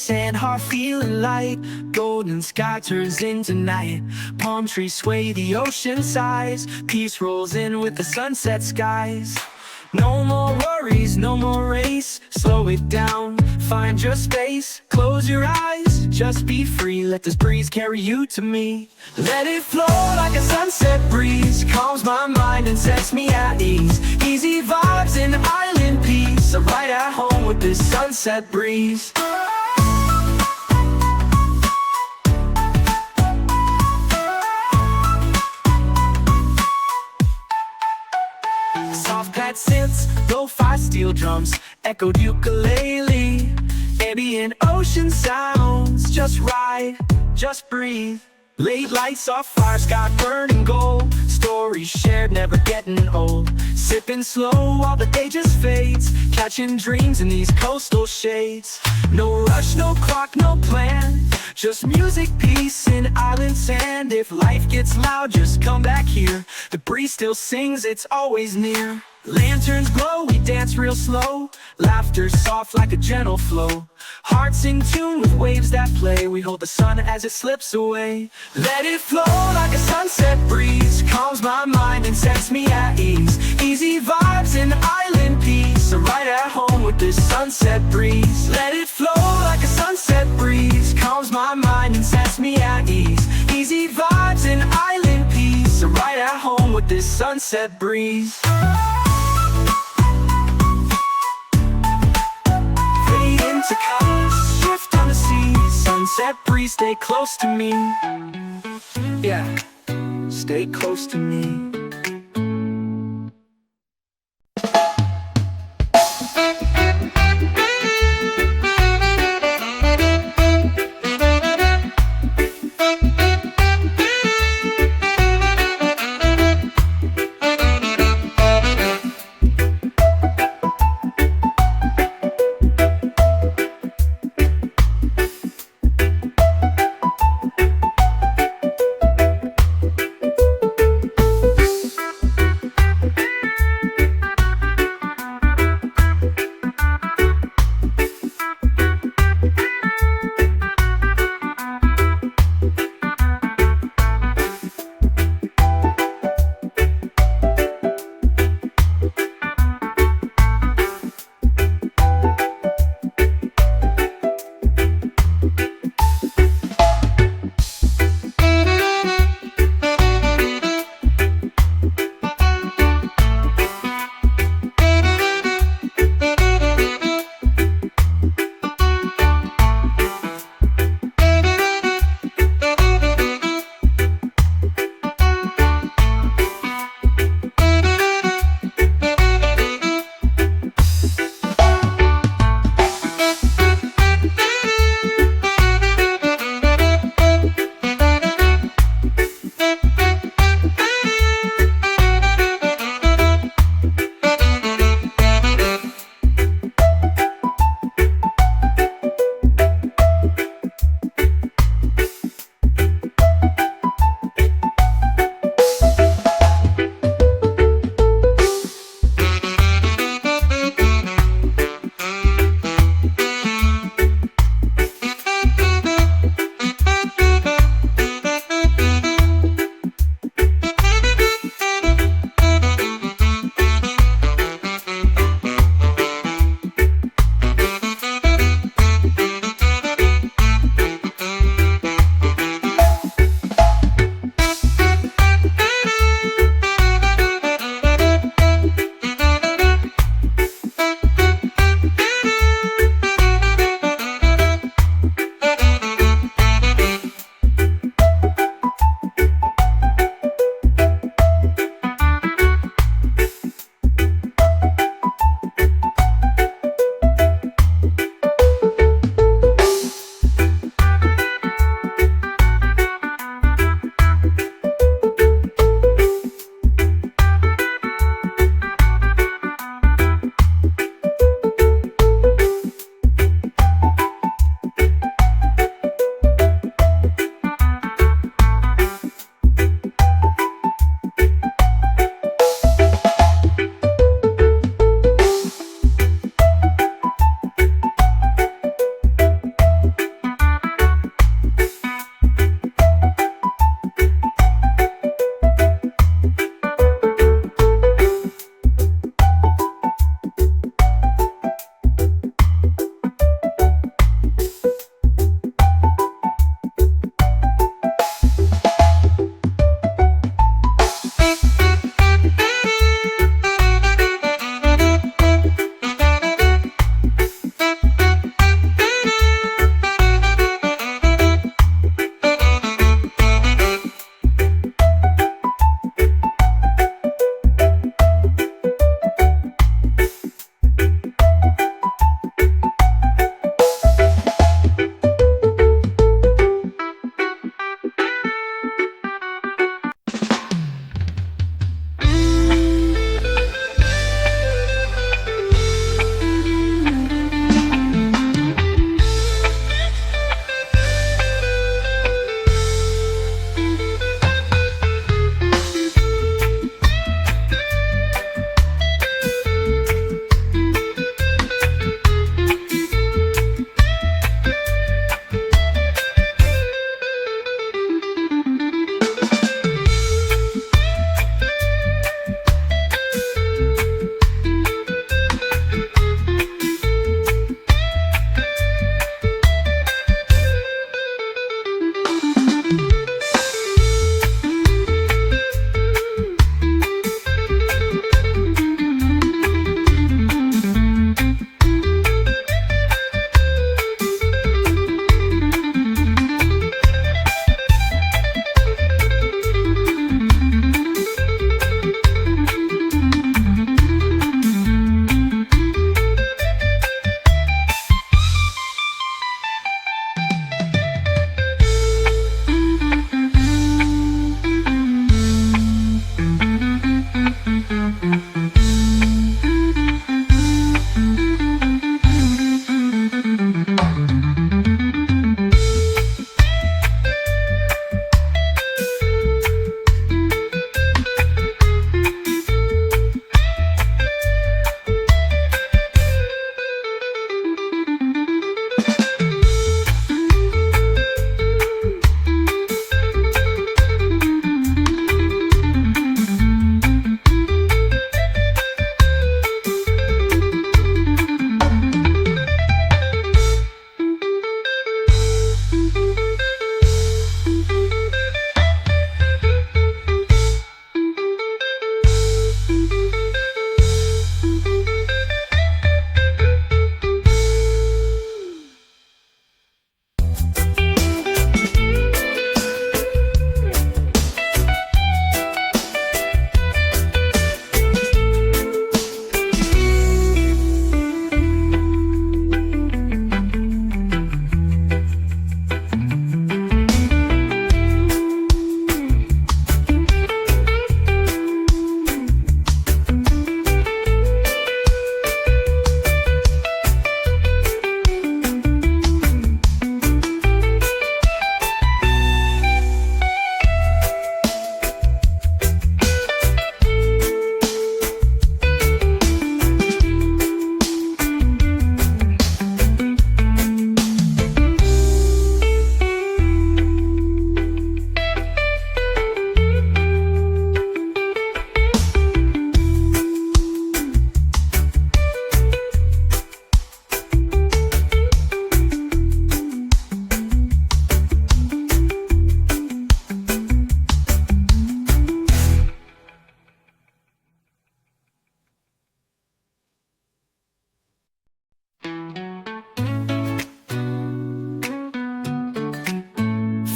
sand, heart feeling light. Golden sky turns into night. Palm trees sway, the ocean sighs. Peace rolls in with the sunset skies. No more worries, no more race. Slow it down, find your space. Close your eyes, just be free. Let this breeze carry you to me. Let it flow like a sunset breeze. Calms my mind and sets me at ease. Easy vibes and island peace. I'm right at home with this sunset breeze. Soft pad synths, lo-fi steel drums, echoed ukulele. Ambient ocean sounds, just ride, just breathe. Late lights off fire, sky burning gold. Stories shared, never getting old. Sipping slow while the day just fades. Catching dreams in these coastal shades. No rush, no clock, no plan. Just music, peace, and island sand. If life gets loud, just come back here. The breeze still sings, it's always near. Lanterns glow, we dance real slow. Laughter soft like a gentle flow. Hearts in tune with waves that play. We hold the sun as it slips away. Let it flow like a sunset breeze. Calms my mind and sets me at ease. Easy vibes and island peace. I'm right at home with this sunset breeze. Let it flow like a sunset breeze. Calms my mind and sets me at ease. Easy vibes and island peace. I'm right at home with this sunset breeze. To colors, shift on the sea. Sunset breeze, stay close to me. Yeah, stay close to me.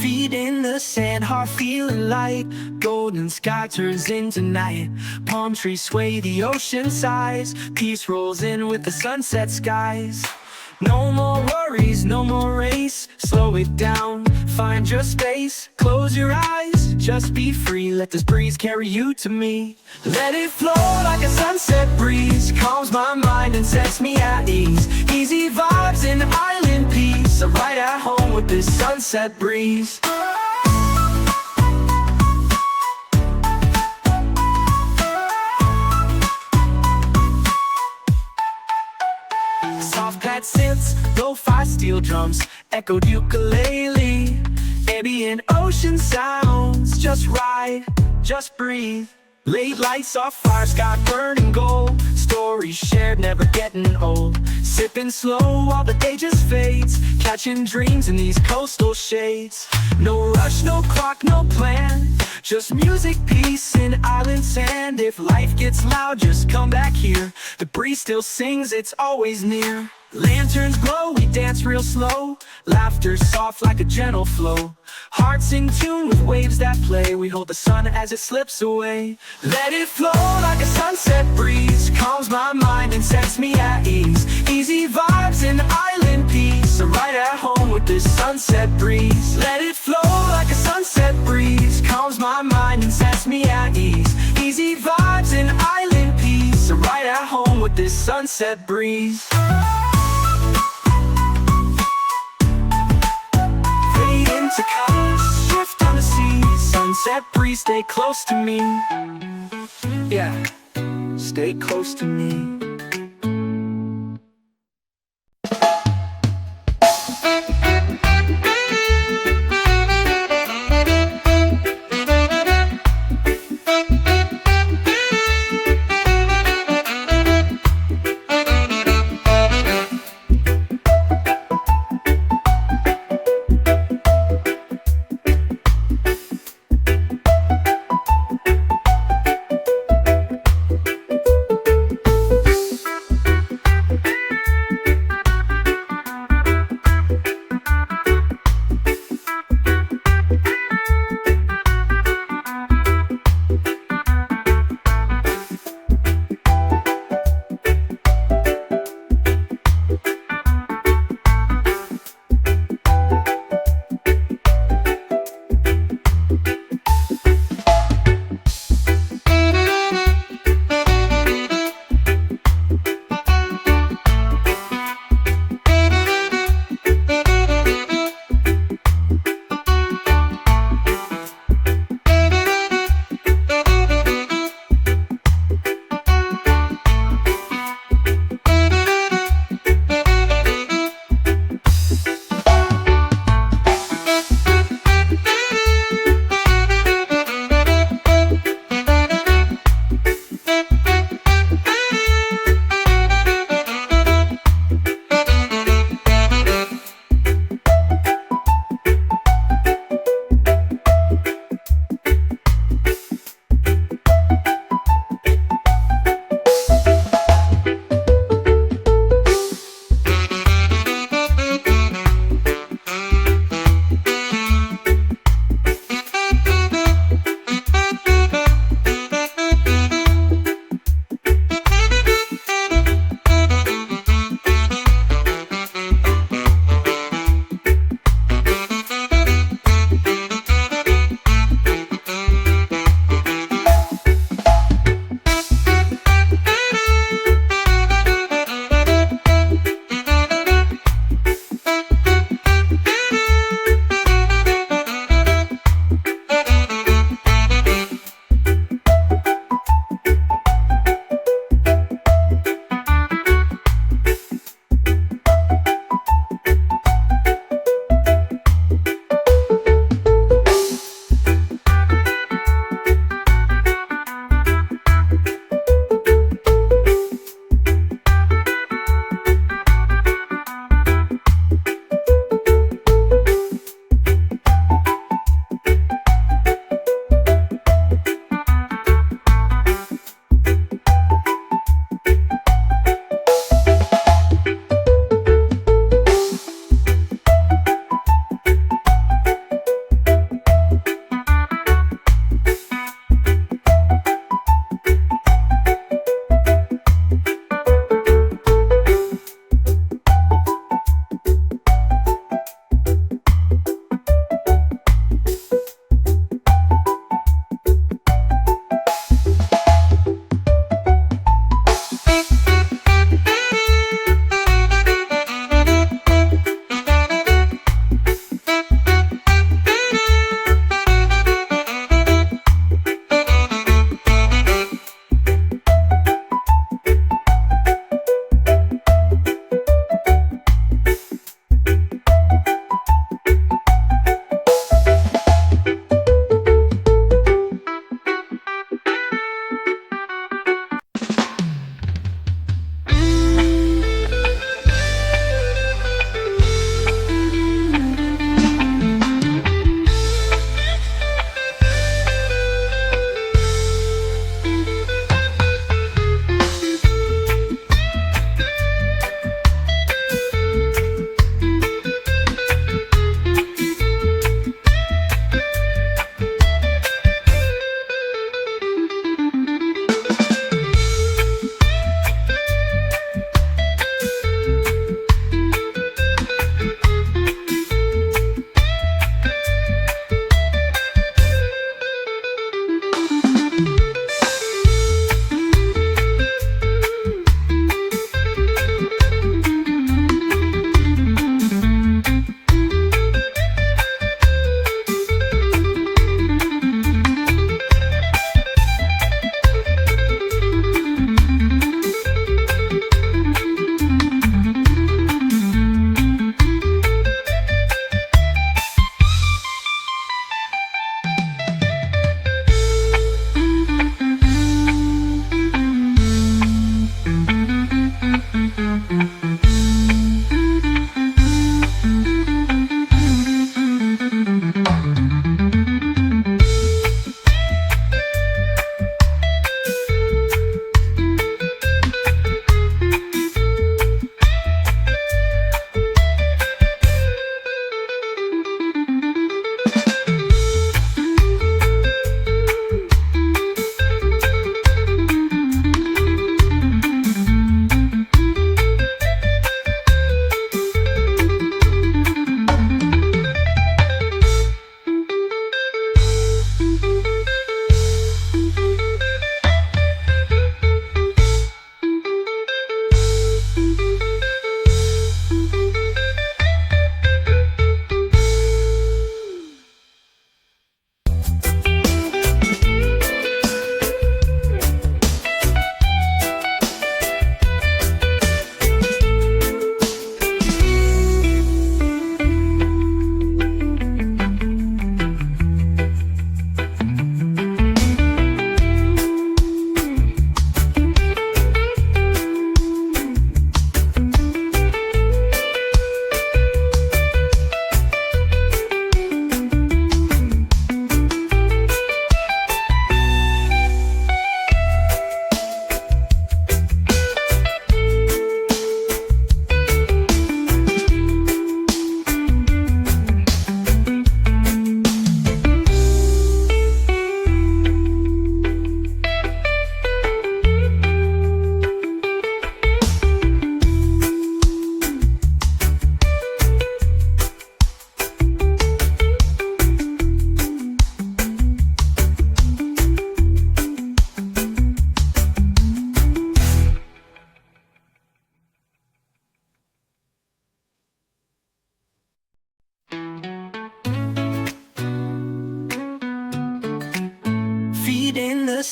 Feet in the sand, heart feeling light. Golden sky turns into night. Palm trees sway, the ocean sighs. Peace rolls in with the sunset skies. No more worries, no more race. Slow it down, find your space. Close your eyes, just be free. Let this breeze carry you to me. Let it flow like a sunset breeze. Calms my mind and sets me at ease. Easy vibes and island peace. I'm right at home with this sunset breeze. Soft pad synths, lo-fi steel drums, echoed ukulele, ambient ocean sounds. Just ride, just breathe. Late lights off fire, sky burning gold. Stories shared, never getting old. Sipping slow while the day just fades. Catching dreams in these coastal shades. No rush, no clock, no plan. Just music, peace, and island sand. If life gets loud, just come back here. The breeze still sings, it's always near. Lanterns glow, we dance real slow. Laughter soft like a gentle flow. Hearts in tune with waves that play. We hold the sun as it slips away. Let it flow like a sunset breeze. Calms my mind and sets me at ease. Easy vibes and island peace. I'm right at home with this sunset breeze. Let it flow like a sunset breeze. Calms my mind and sets me at ease. Easy vibes and island peace. I'm right at home with this sunset breeze. To colors, shift on the sea. Sunset breeze, stay close to me. Yeah, stay close to me.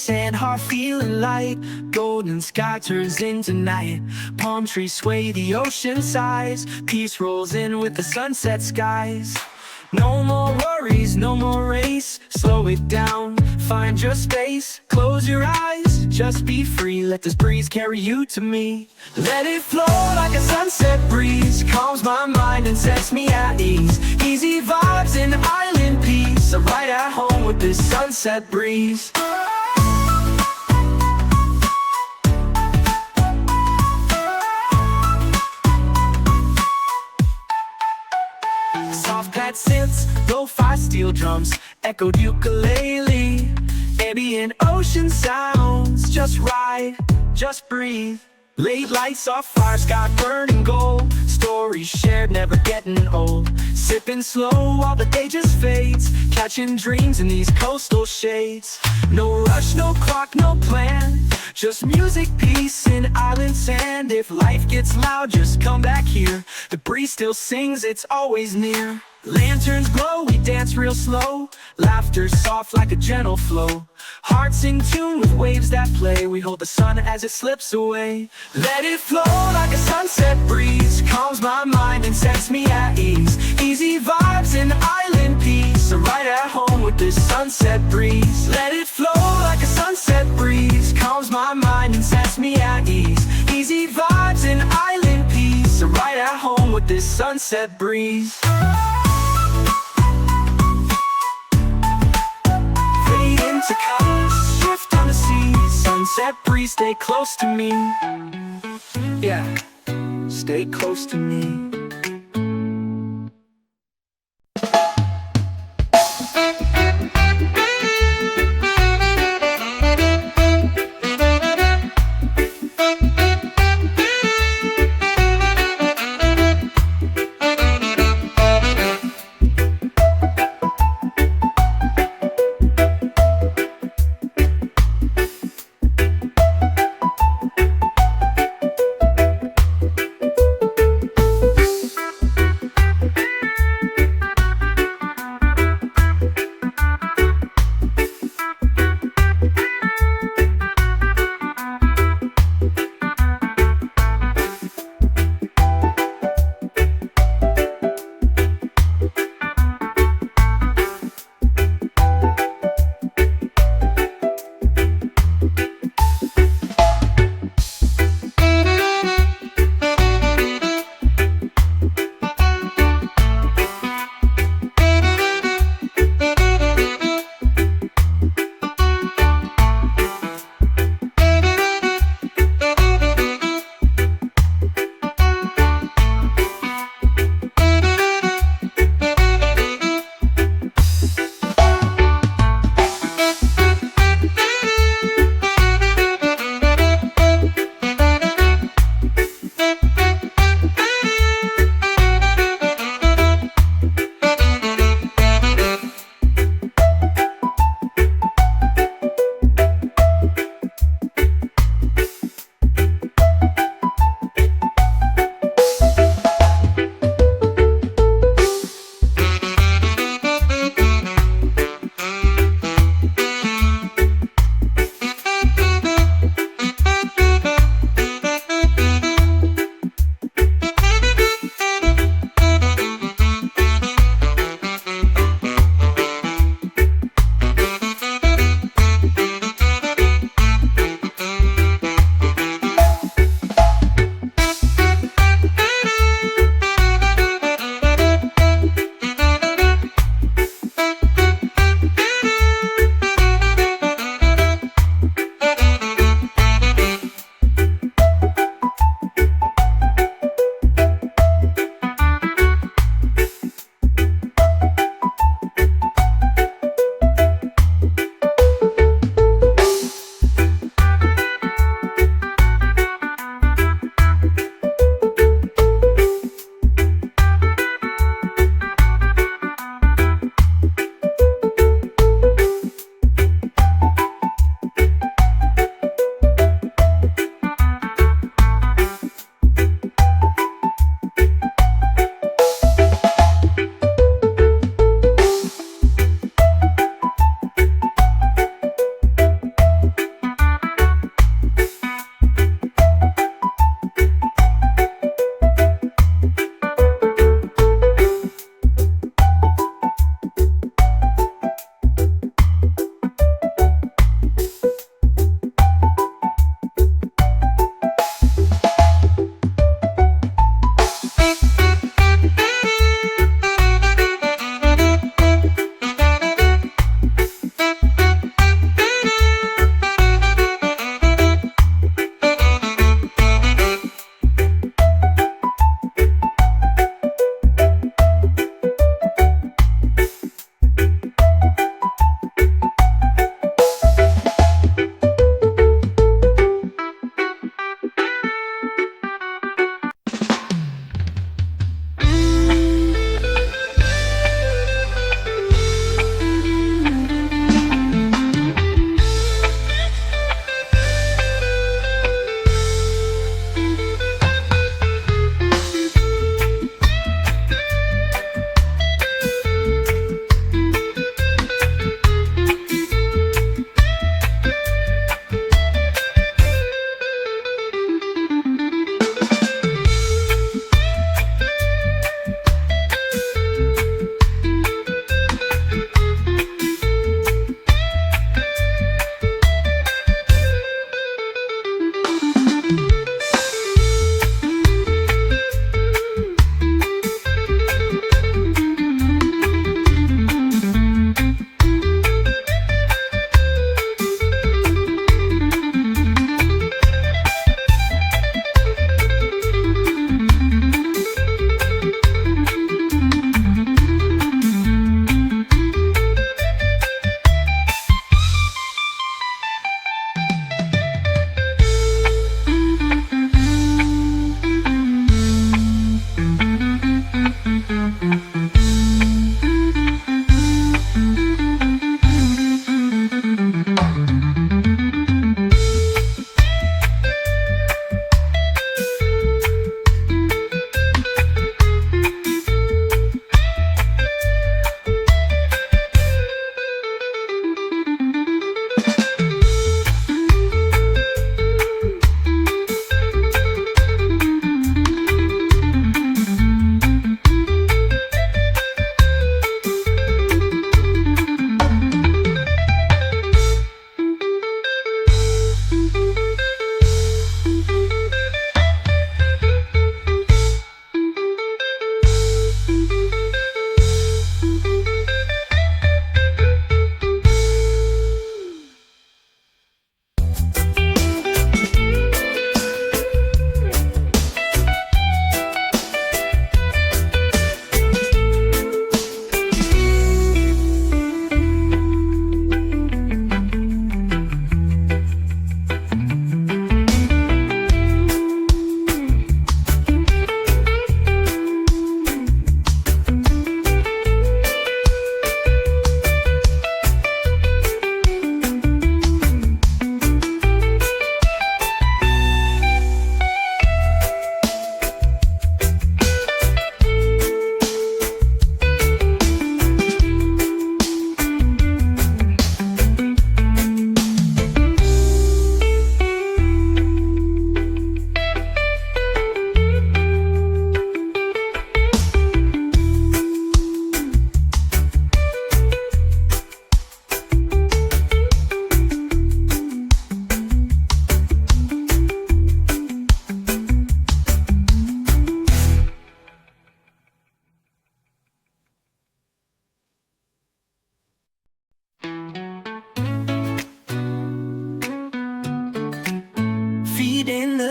sand, heart feeling light. Golden sky turns into night. Palm trees sway, the ocean sighs. Peace rolls in with the sunset skies. No more worries, no more race. Slow it down, find your space. Close your eyes, just be free. Let this breeze carry you to me. Let it flow like a sunset breeze. Calms my mind and sets me at ease. Easy vibes and island peace. I'm right at home with this sunset breeze. Soft pad synths, lo-fi steel drums, echoed ukulele. Ambient ocean sounds, just ride, just breathe. Late lights off fire, sky burning gold. Stories shared, never getting old. Sipping slow while the day just fades. Catching dreams in these coastal shades. No rush, no clock, no plan. Just music, peace, and island sand. If life gets loud, just come back here. The breeze still sings, it's always near. Lanterns glow, we dance real slow. Laughter soft like a gentle flow. Hearts in tune with waves that play. We hold the sun as it slips away. Let it flow like a sunset breeze. Calms my mind and sets me at ease. Easy vibes and island peace. I'm right at home with this sunset breeze. Let it flow like a sunset breeze. Calms my mind and sets me at ease. Easy vibes and island peace. I'm right at home with this sunset breeze. To colors, shift on the sea. Sunset breeze, stay close to me. Yeah, stay close to me.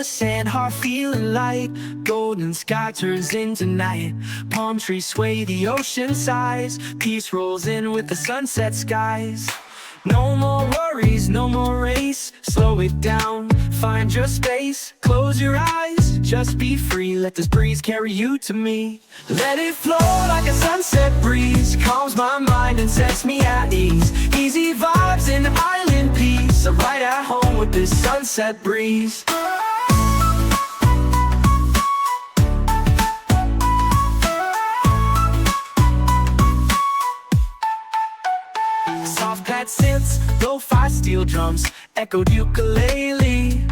sand, heart feeling light. Golden sky turns into night. Palm trees sway, the ocean sighs. Peace rolls in with the sunset skies. No more worries, no more race. Slow it down, find your space. Close your eyes, just be free. Let this breeze carry you to me. Let it flow like a sunset breeze. Calms my mind and sets me at ease. Easy vibes and island peace. I'm right at home with this sunset breeze. Soft pad synths, lo-fi steel drums, echoed ukulele,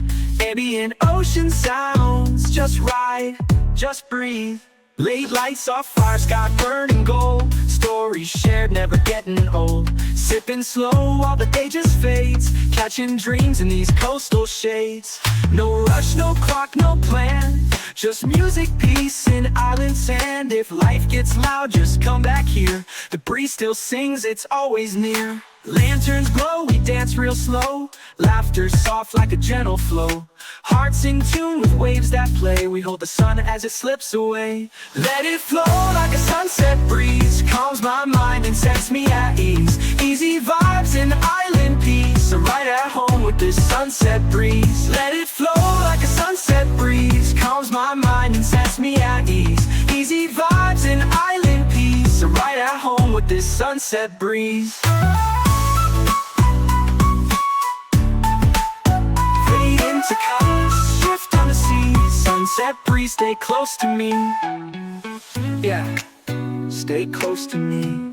ambient ocean sounds. Just ride, just breathe. Late lights, soft fire, sky burning gold. Stories shared, never getting old. Sipping slow while the day just fades. Catching dreams in these coastal shades. No rush, no clock, no plan. Just music, peace, and island sand. If life gets loud, just come back here. The breeze still sings, it's always near. Lanterns glow, we dance real slow. Laughter soft like a gentle flow. Hearts in tune with waves that play. We hold the sun as it slips away. Let it flow like a sunset breeze. Calms my mind and sets me at ease. Easy vibes and island peace. I'm right at home with this sunset breeze. Let it flow like a sunset breeze. Calms my mind and sets me at ease. Easy vibes and island peace. I'm right at home with this sunset breeze. To colors, shift on the sea. Sunset breeze, stay close to me. Yeah, stay close to me.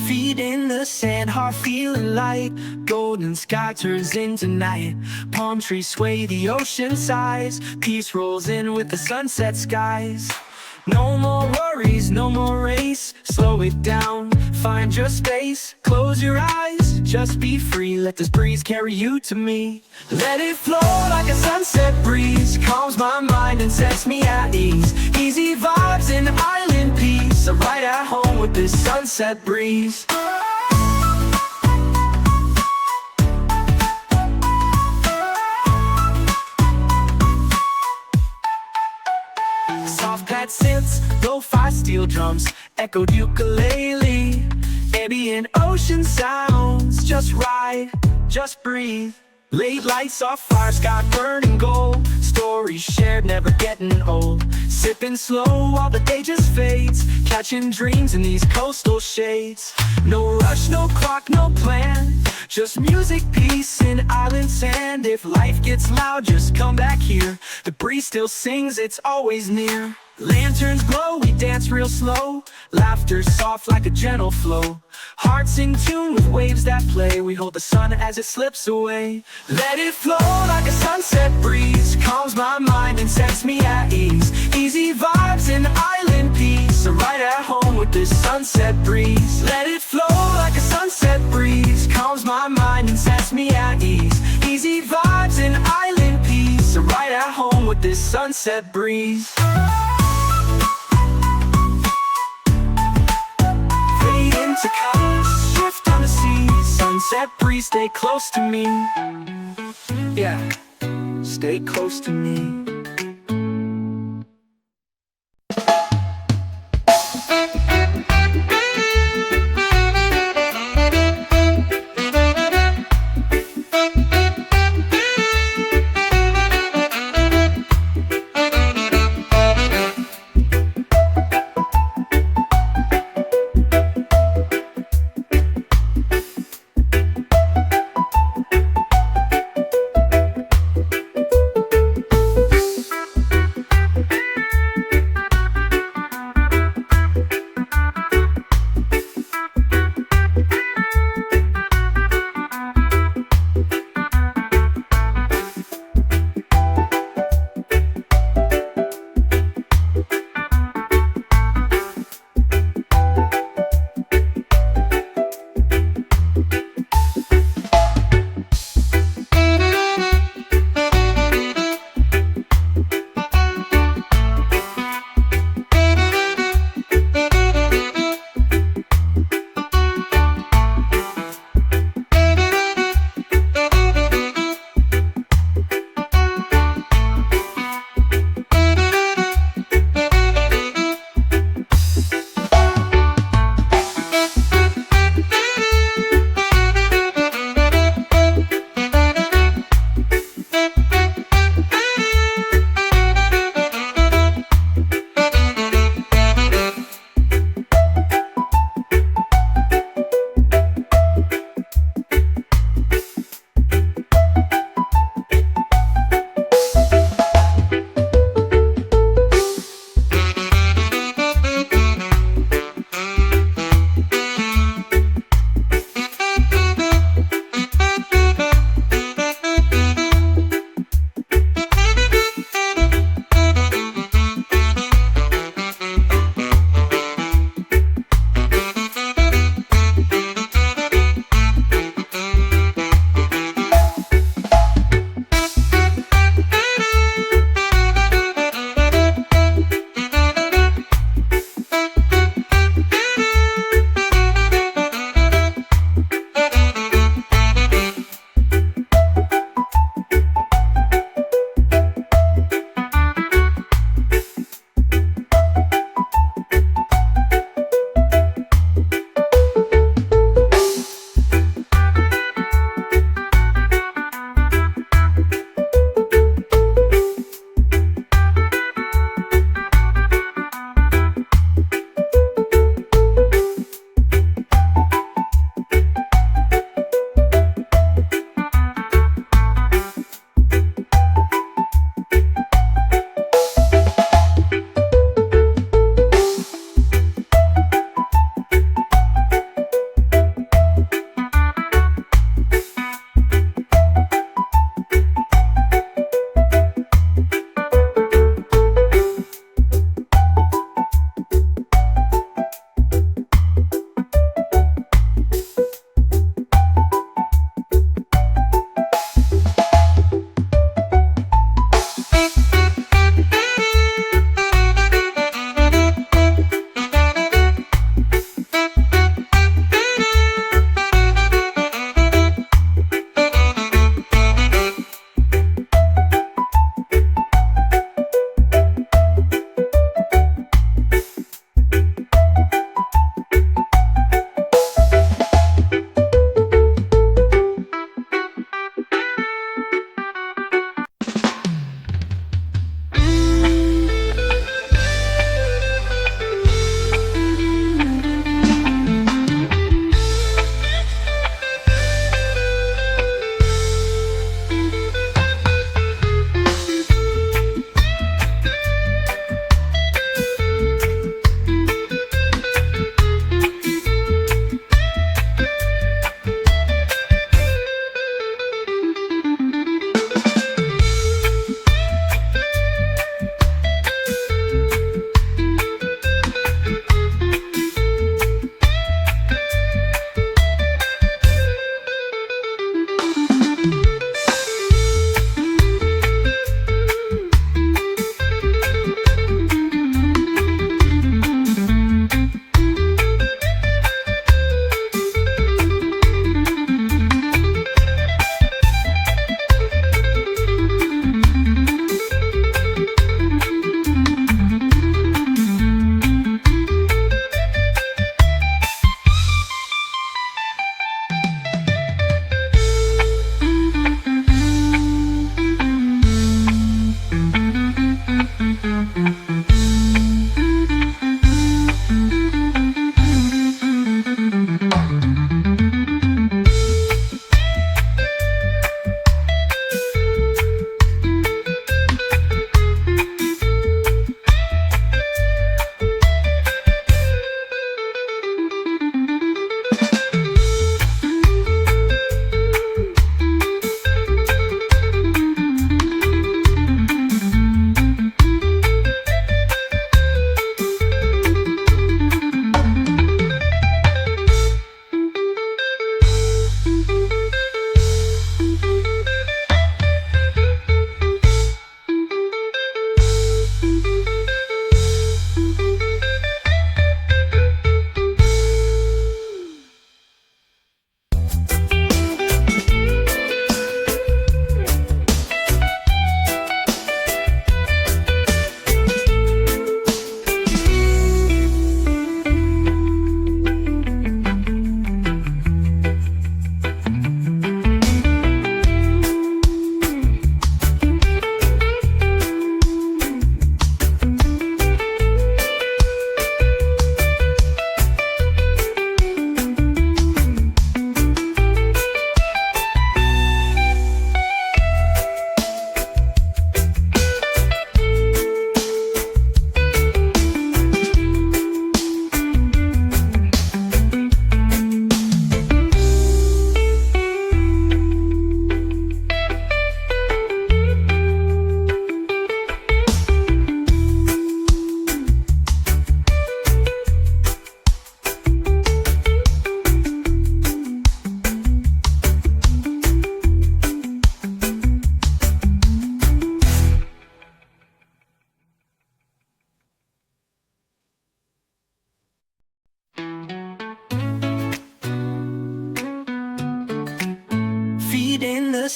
Feet in the sand, heart feeling light. Golden sky turns into night. Palm trees sway, the ocean sighs. Peace rolls in with the sunset skies. No more worries, no more race. Slow it down, find your space. Close your eyes, just be free. Let this breeze carry you to me. Let it flow like a sunset breeze. Calms my mind and sets me at ease. Easy vibes and island peace. I'm right at home with this sunset breeze. Soft pad synths, lo-fi steel drums, echoed ukulele, ambient ocean sounds. Just ride, just breathe. Late lights off fire, sky burning gold. Stories shared, never getting old. Sipping slow while the day just fades. Catching dreams in these coastal shades. No rush, no clock, no plan. Just music, peace, and island sand. If life gets loud, just come back here. The breeze still sings, it's always near. Lanterns glow, we dance real slow. Laughter soft like a gentle flow. Hearts in tune with waves that play. We hold the sun as it slips away. Let it flow like a sunset breeze. Calms my mind and sets me at ease. Easy vibes and island peace. I'm right at home with this sunset breeze. Let it flow like a sunset breeze. Calms my mind and sets me at ease. Easy vibes and island peace. I'm right at home with this sunset breeze. To colors, shift on the sea. Sunset breeze, stay close to me. Yeah, stay close to me.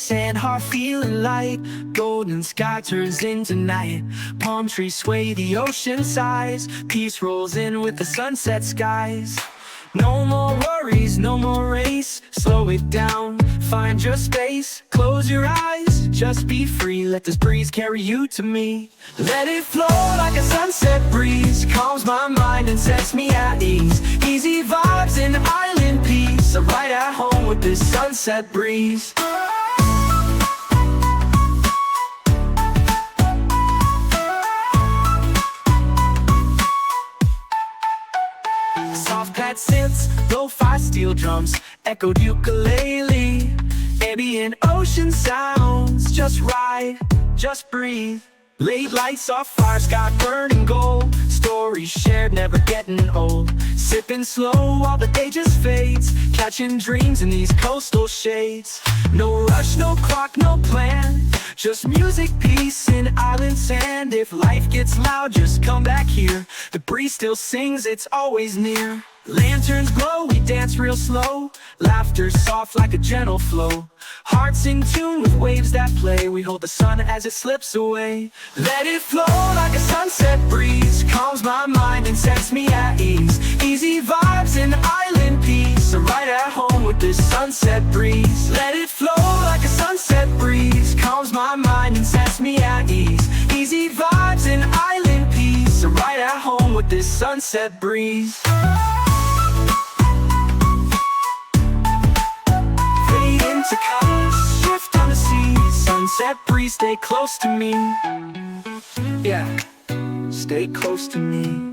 sand, heart feeling light. Golden sky turns into night. Palm trees sway, the ocean sighs. Peace rolls in with the sunset skies. No more worries, no more race. Slow it down, find your space. Close your eyes, just be free. Let this breeze carry you to me. Let it flow like a sunset breeze. Calms my mind and sets me at ease. Easy vibes and island peace. I'm right at home with this sunset breeze. Soft pad synths, lo-fi steel drums, echoed ukulele. Ambient ocean sounds, just ride, just breathe. Late lights off fire, sky burning gold. Stories shared, never getting old. Sipping slow while the day just fades. Catching dreams in these coastal shades. No rush, no clock, no plan. Just music, peace, and island sand. If life gets loud, just come back here. The breeze still sings, it's always near. Lanterns glow, we dance real slow. Laughter soft like a gentle flow. Hearts in tune with waves that play. We hold the sun as it slips away. Let it flow like a sunset breeze. Calms my mind and sets me at ease. Easy vibes and island peace. I'm right at home with this sunset breeze. Let it flow like a sunset breeze. Calms my mind and sets me at ease. Easy vibes and island peace. I'm right at home with this sunset breeze. To colors, shift on the sea. Sunset breeze, stay close to me. Yeah, stay close to me.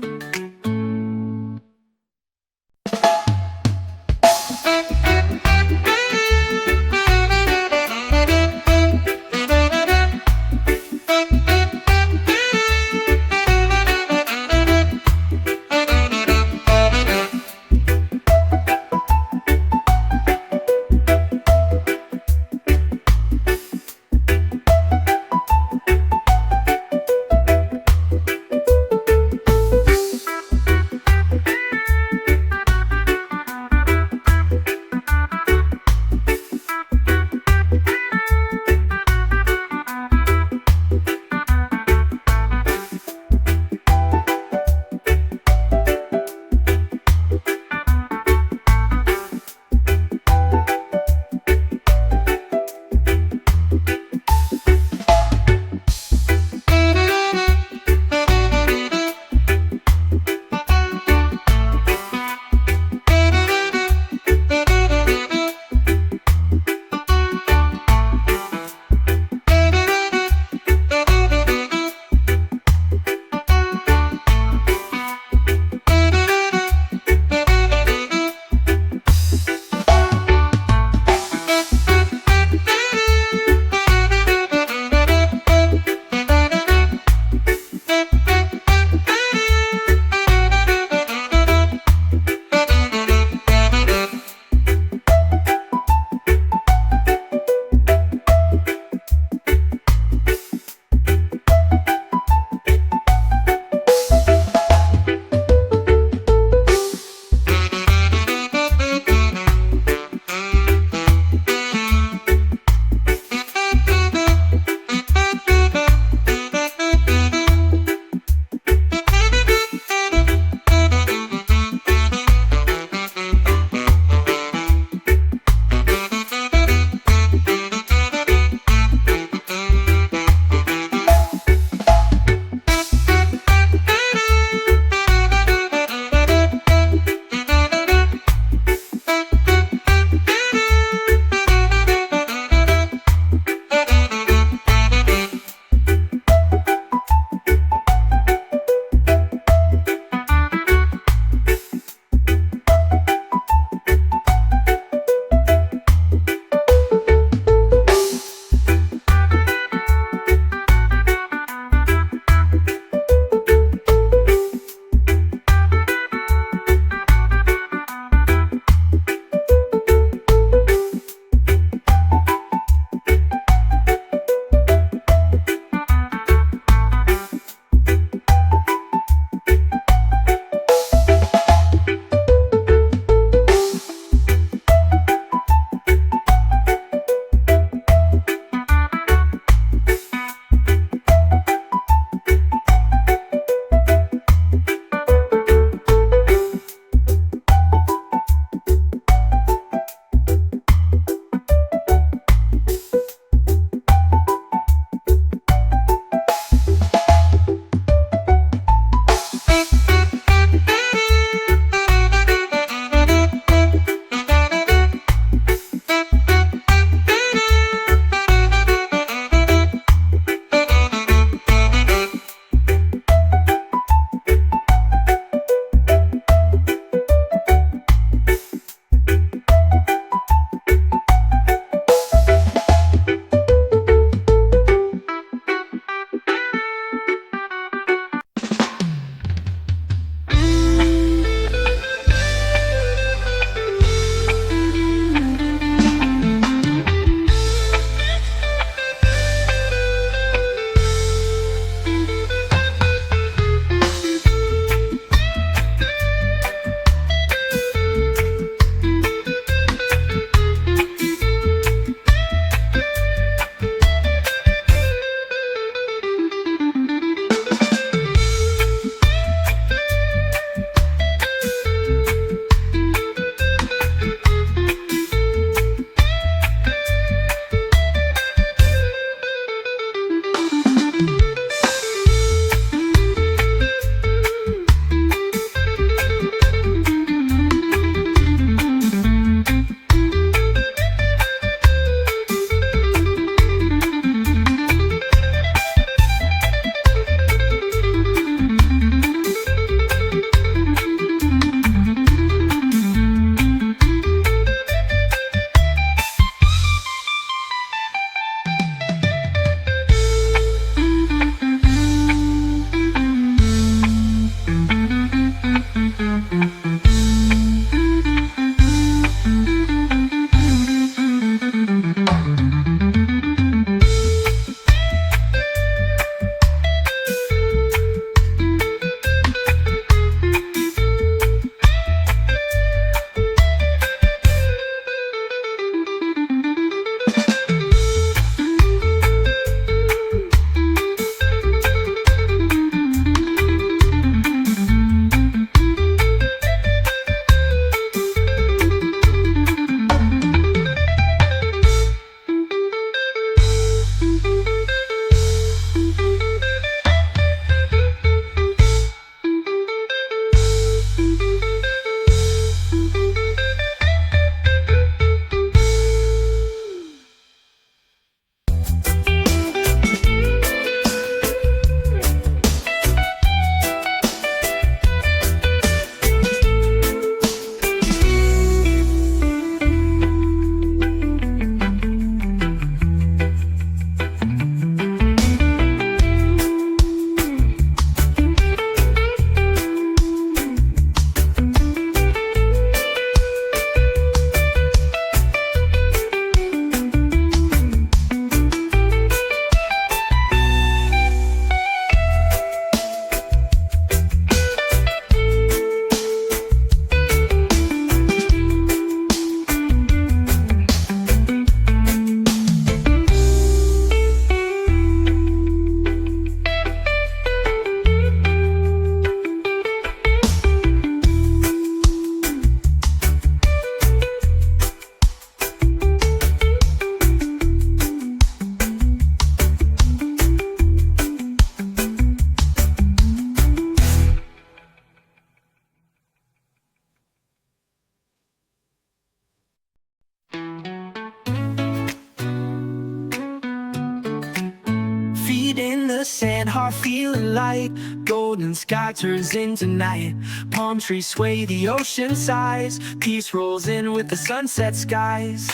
Feet in the sand, heart feeling light. Golden sky turns into night. Palm trees sway, the ocean sighs. Peace rolls in with the sunset skies.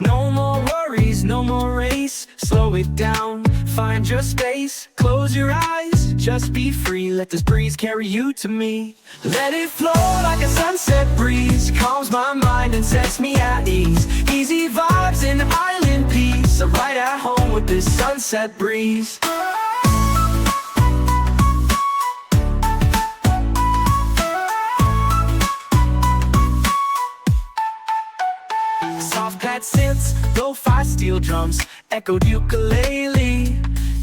No more worries, no more race. Slow it down, find your space. Close your eyes, just be free. Let this breeze carry you to me. Let it flow like a sunset breeze. Calms my mind and sets me at ease. Easy vibes and island peace. I'm right at home with this sunset breeze. Soft pad synths, lo-fi steel drums, echoed ukulele,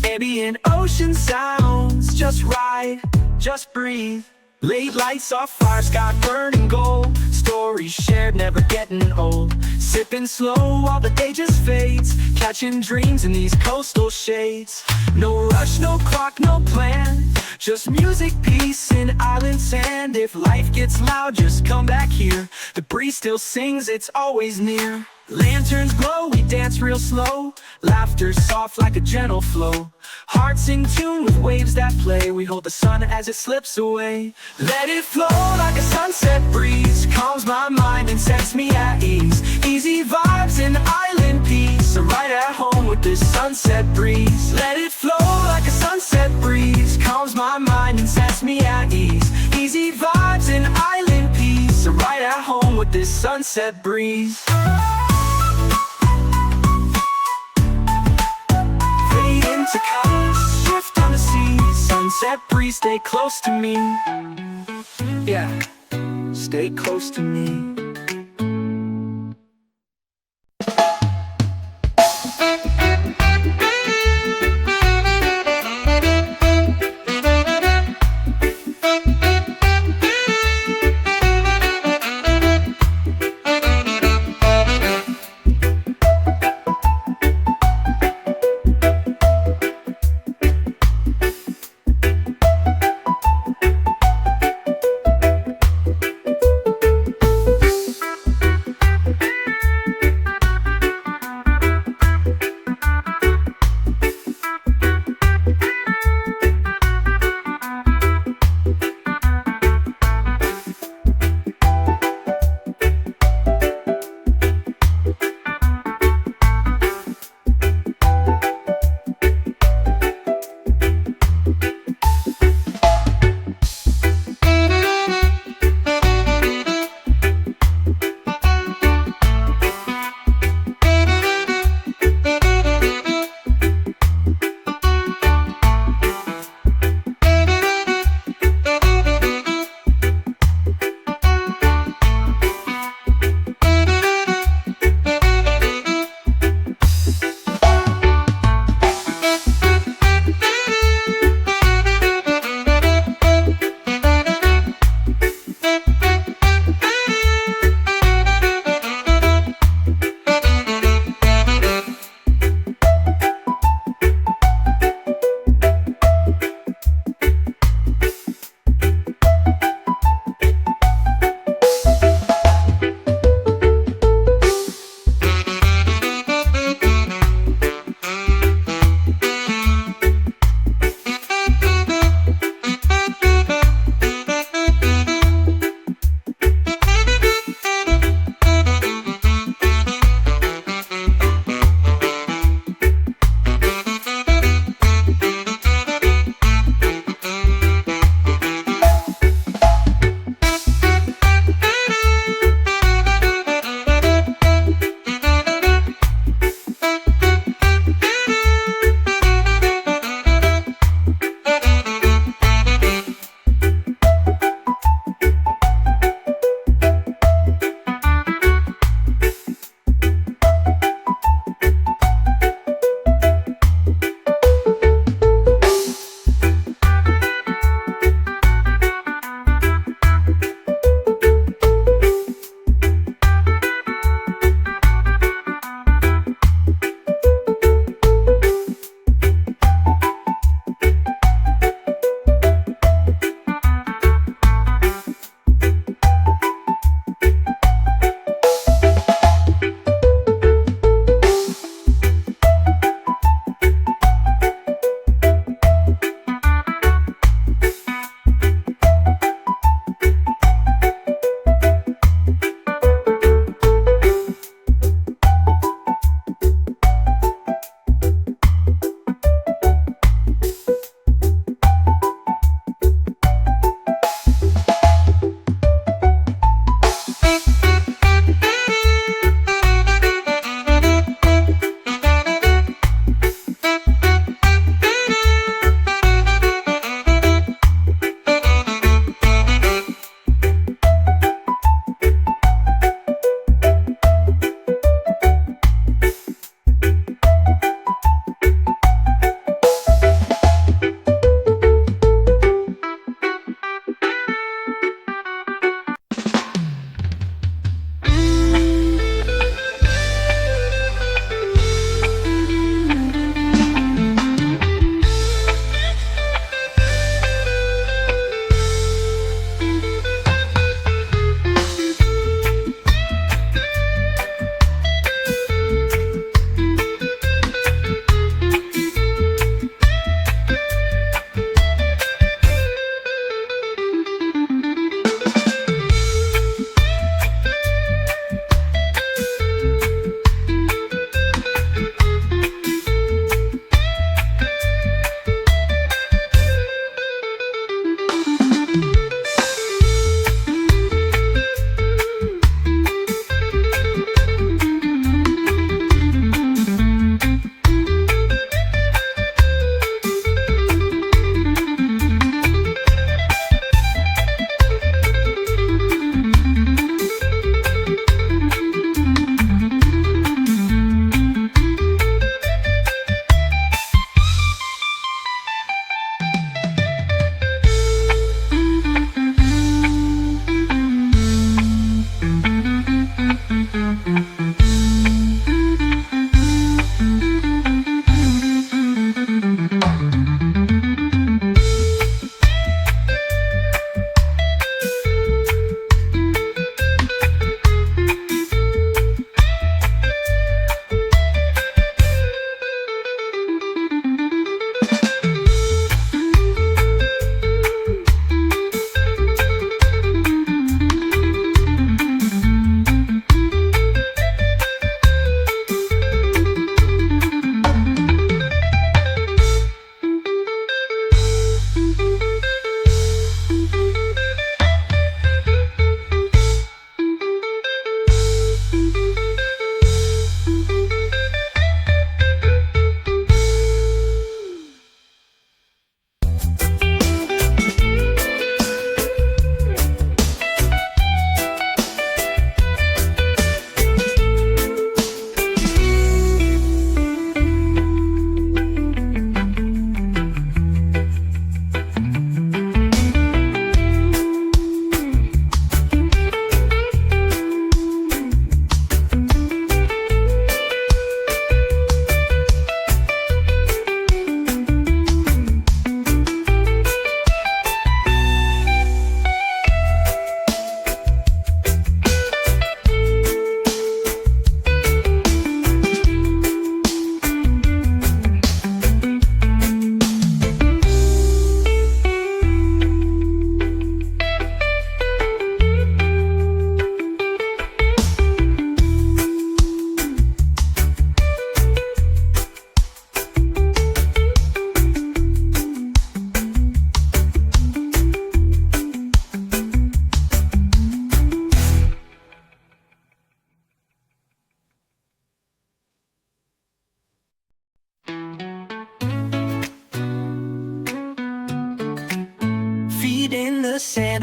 ambient ocean sounds. Just ride, just breathe. Late lights off fire, sky burning gold. Stories shared, never getting old. Sipping slow while the day just fades. Catching dreams in these coastal shades. No rush, no clock, no plan. Just music, peace, and island sand. If life gets loud, just come back here. The breeze still sings, it's always near. Lanterns glow, we dance real slow. Laughter soft like a gentle flow. Hearts in tune with waves that play. We hold the sun as it slips away. Let it flow like a sunset breeze. Calms my mind and sets me at ease. Easy vibes and island peace. I'm right at home with this sunset breeze. Let it flow like a sunset breeze. Calms my mind and sets me at ease. Easy vibes and island peace. I'm right at home with this sunset breeze. To colors, shift on the sea. Sunset breeze, stay close to me. Yeah, stay close to me.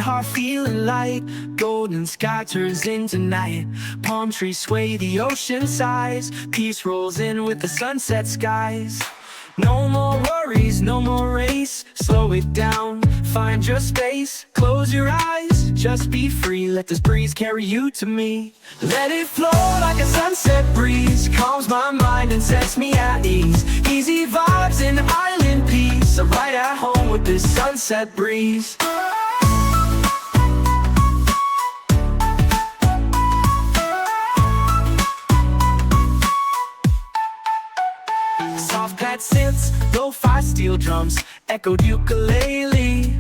heart feeling light. Golden sky turns into night. Palm trees sway, the ocean sighs. Peace rolls in with the sunset skies. No more worries, no more race. Slow it down, find your space. Close your eyes, just be free. Let this breeze carry you to me. Let it flow like a sunset breeze. Calms my mind and sets me at ease. Easy vibes and island peace. I'm right at home with this sunset breeze. Soft pad synths, lo-fi steel drums, echoed ukulele.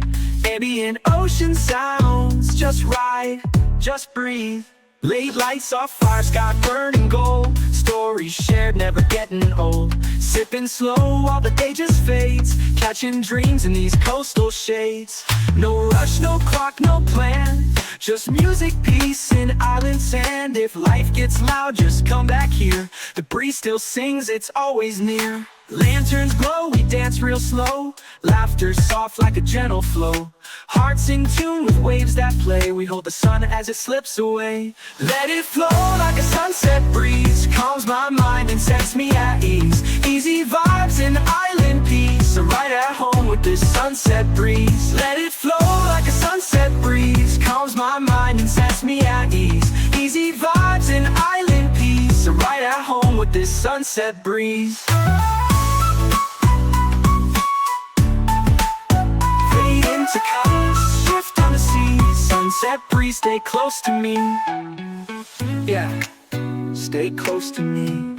Ambient ocean sounds, just ride, just breathe. Late lights, soft fire, sky burning gold. Stories shared, never getting old. Sipping slow while the day just fades. Catching dreams in these coastal shades. No rush, no clock, no plan. Just music, peace, and island sand. If life gets loud, just come back here. The breeze still sings, it's always near. Lanterns glow, we dance real slow. Laughter soft like a gentle flow. Hearts in tune with waves that play. We hold the sun as it slips away. Let it flow like a sunset breeze. Calms my mind and sets me at ease. Easy vibes and island peace. I'm right at home with this sunset breeze. Let it flow like a sunset breeze. Calms my mind and sets me at ease. Easy vibes and island peace. I'm right at home with this sunset breeze. To colors, shift on the sea. Sunset breeze, stay close to me. Yeah, stay close to me.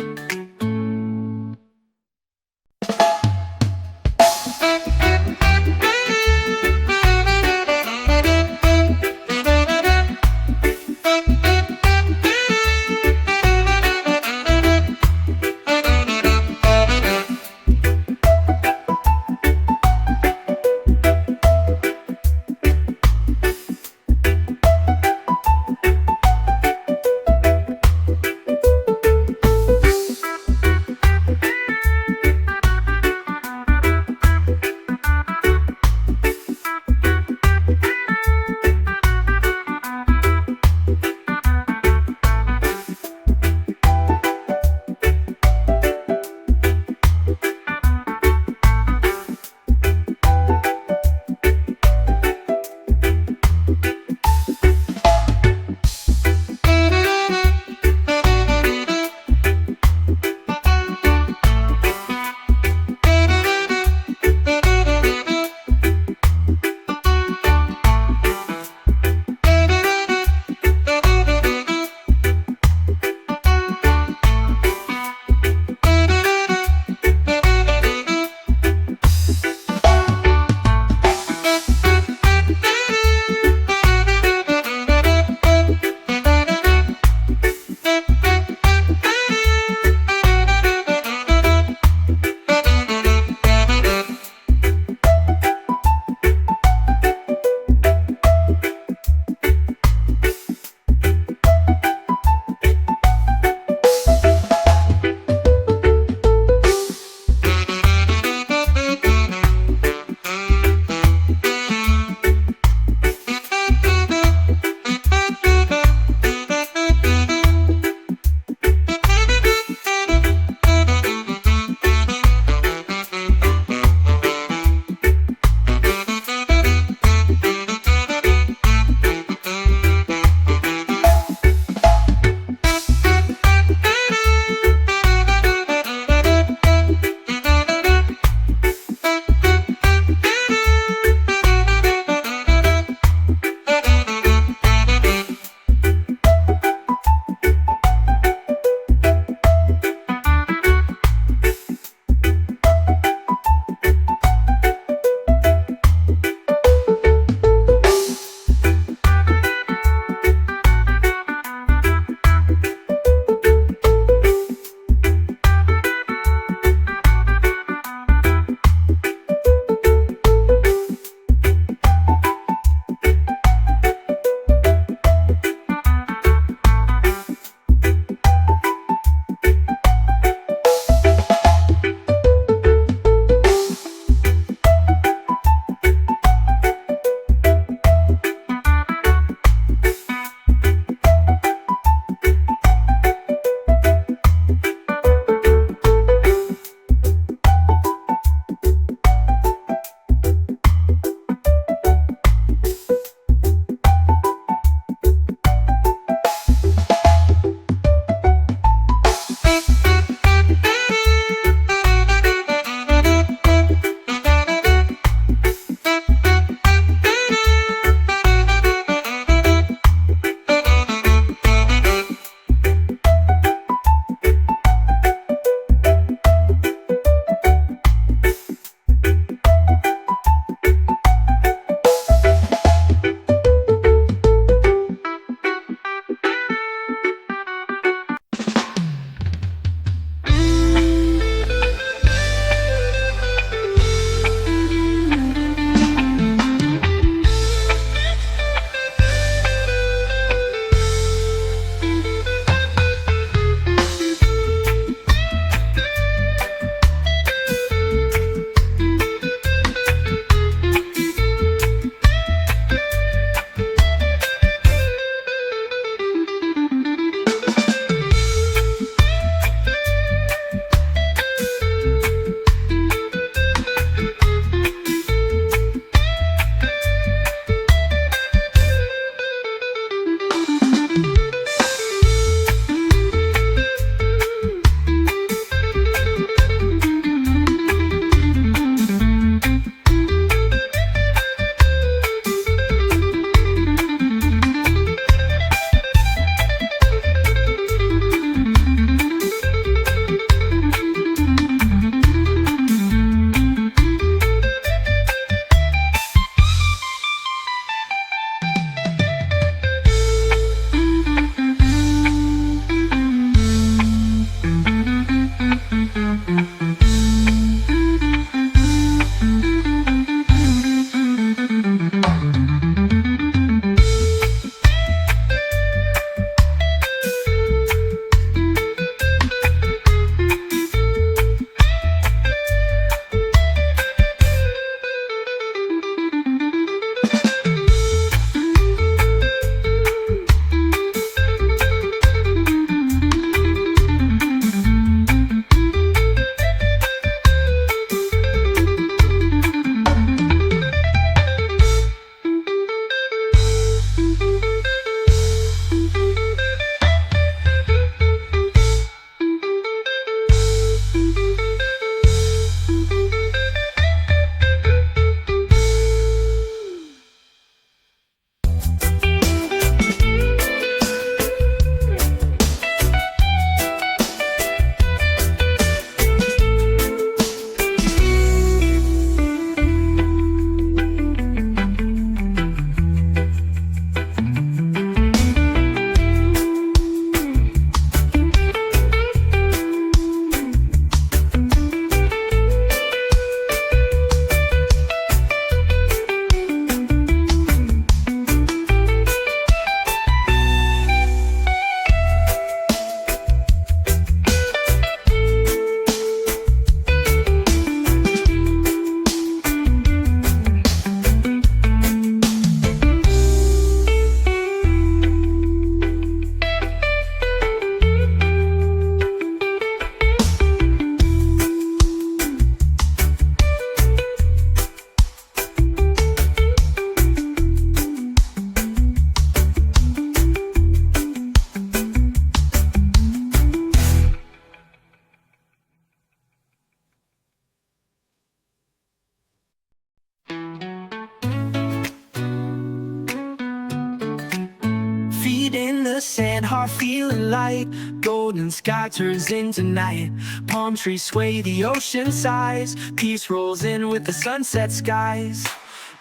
Feet in the sand, heart feeling light. Golden sky turns into night. Palm trees sway, the ocean sighs. Peace rolls in with the sunset skies.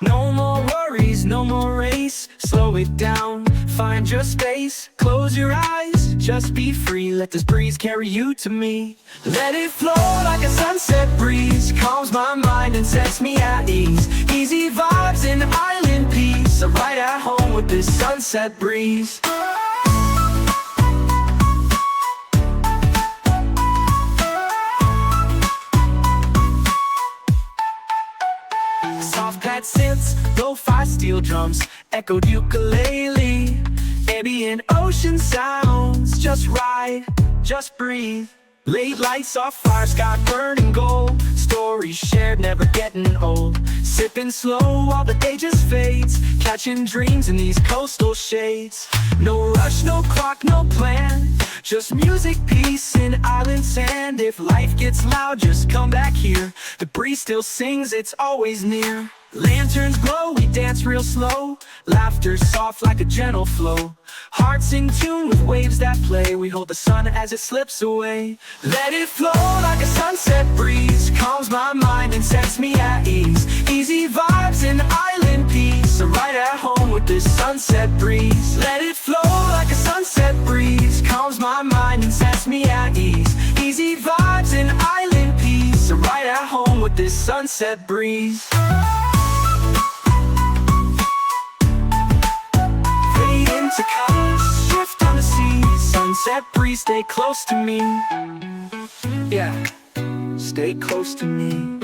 No more worries, no more race. Slow it down, find your space. Close your eyes, just be free. Let this breeze carry you to me. Let it flow like a sunset breeze. Calms my mind and sets me at ease. Easy vibes and island peace. I'm right at home with this sunset breeze. Soft pad synths, lo-fi steel drums, echoed ukulele. Ambient ocean sounds, just ride, just breathe. Late lights off fire, sky burning gold. Stories shared, never getting old. Sipping slow while the day just fades. Catching dreams in these coastal shades. No rush, no clock, no plan. Just music, peace, and island sand. If life gets loud, just come back here. The breeze still sings, it's always near. Lanterns glow, we dance real slow. Laughter soft like a gentle flow. Hearts in tune with waves that play. We hold the sun as it slips away. Let it flow like a sunset breeze. Calms my mind and sets me at ease. Easy vibes and island peace. I'm right at home with this sunset breeze. Let it flow like a sunset breeze. Calms my mind and sets me at ease. Easy vibes and island peace. I'm right at home with this sunset breeze. To colors, shift on the sea. Sunset breeze, stay close to me. Yeah, stay close to me.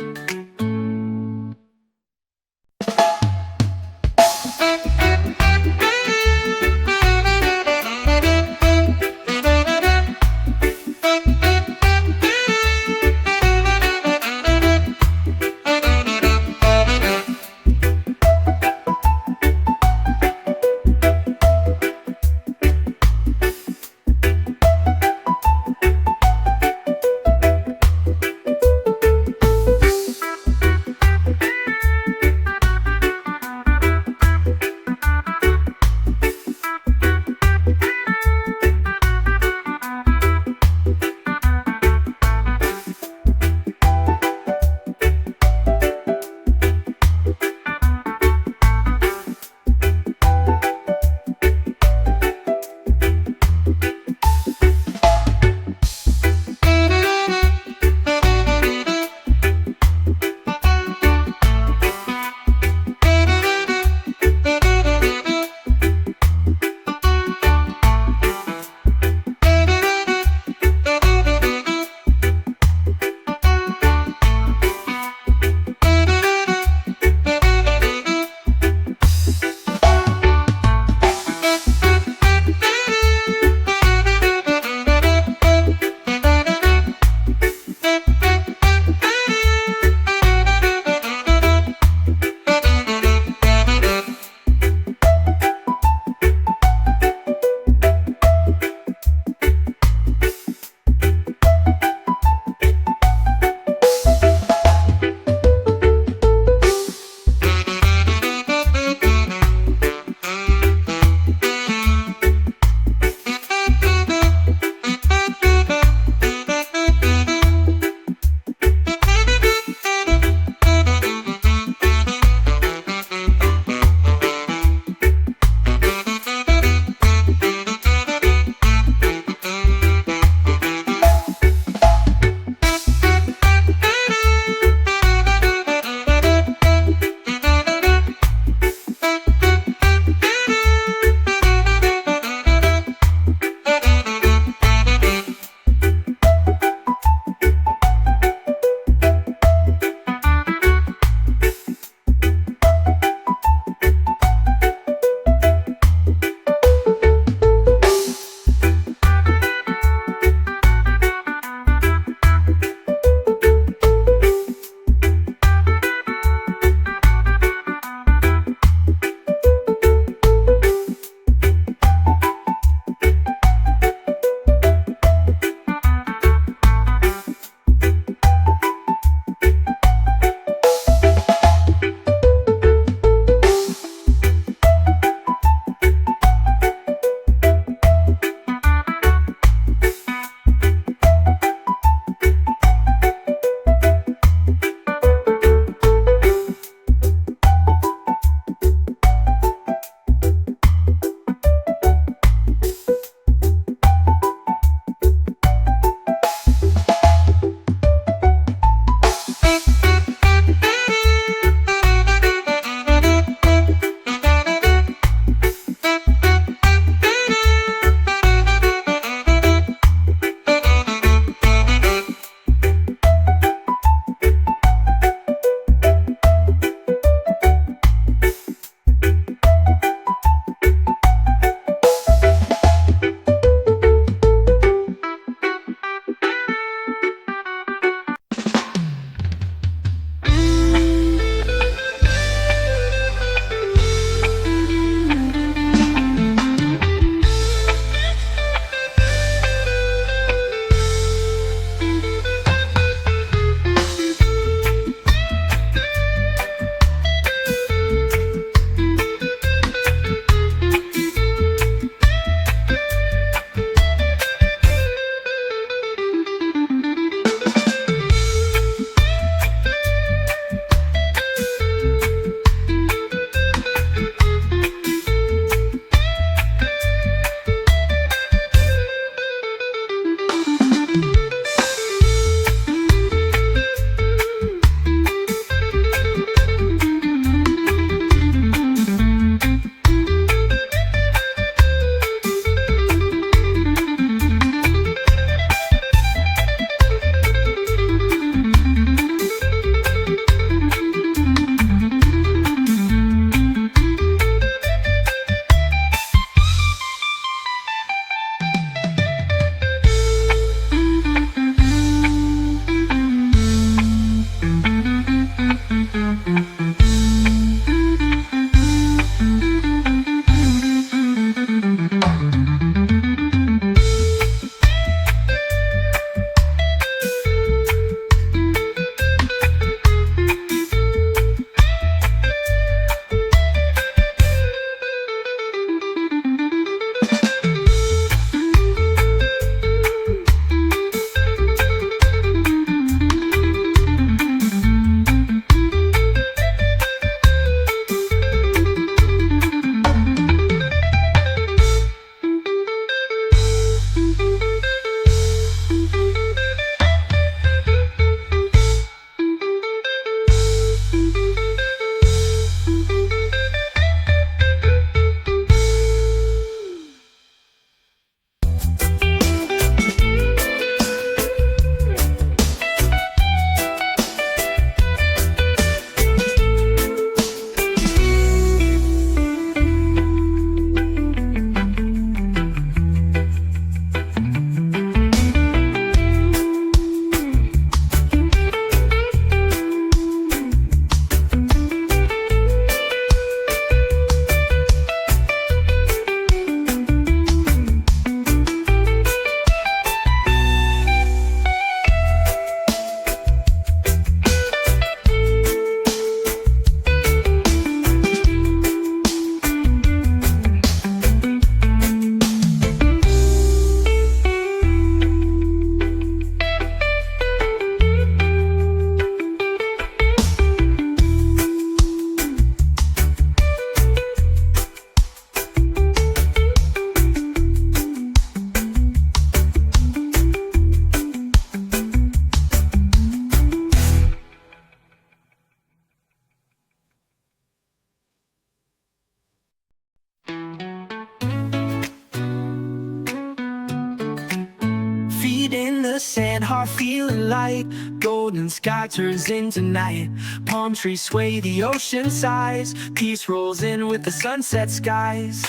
heart feeling light. Golden sky turns into night. Palm trees sway, the ocean sighs. Peace rolls in with the sunset skies.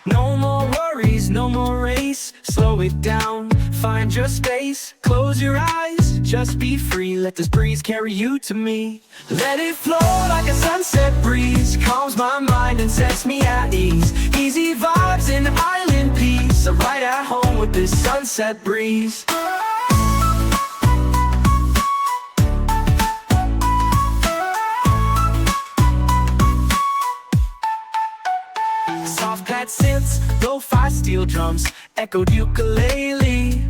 No more worries, no more race. Slow it down, find your space. Close your eyes, just be free. Let this breeze carry you to me. Let it flow like a sunset breeze. Calms my mind and sets me at ease. Easy vibes and island peace. I'm right at home with this sunset breeze. Soft pad synths, lo-fi steel drums, echoed ukulele,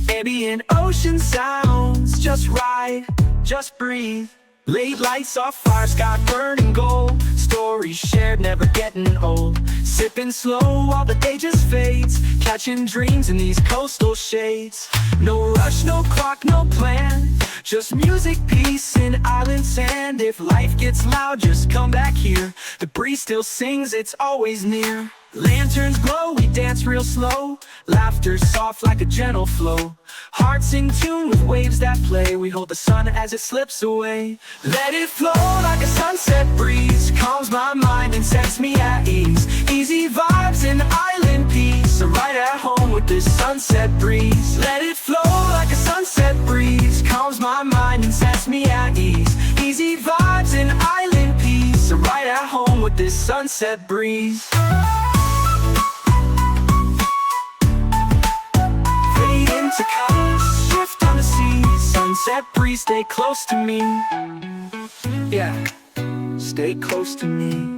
ambient ocean sounds. Just ride, just breathe. Late lights off fire, sky burning gold. Stories shared, never getting old. Sipping slow while the day just fades. Catching dreams in these coastal shades. No rush, no clock, no plan. Just music, peace, and island sand. If life gets loud, just come back here. The breeze still sings, it's always near. Lanterns glow, we dance real slow. Laughter soft like a gentle flow. Hearts in tune with waves that play. We hold the sun as it slips away. Let it flow like a sunset breeze. Calms my mind and sets me at ease. Easy vibes and island peace. I'm right at home with this sunset breeze. Let it flow like a sunset breeze. Calms my mind and sets me at ease. Easy vibes and island peace. I'm right at home with this sunset breeze. To colors, shift on the sea. Sunset breeze, stay close to me. Yeah, stay close to me.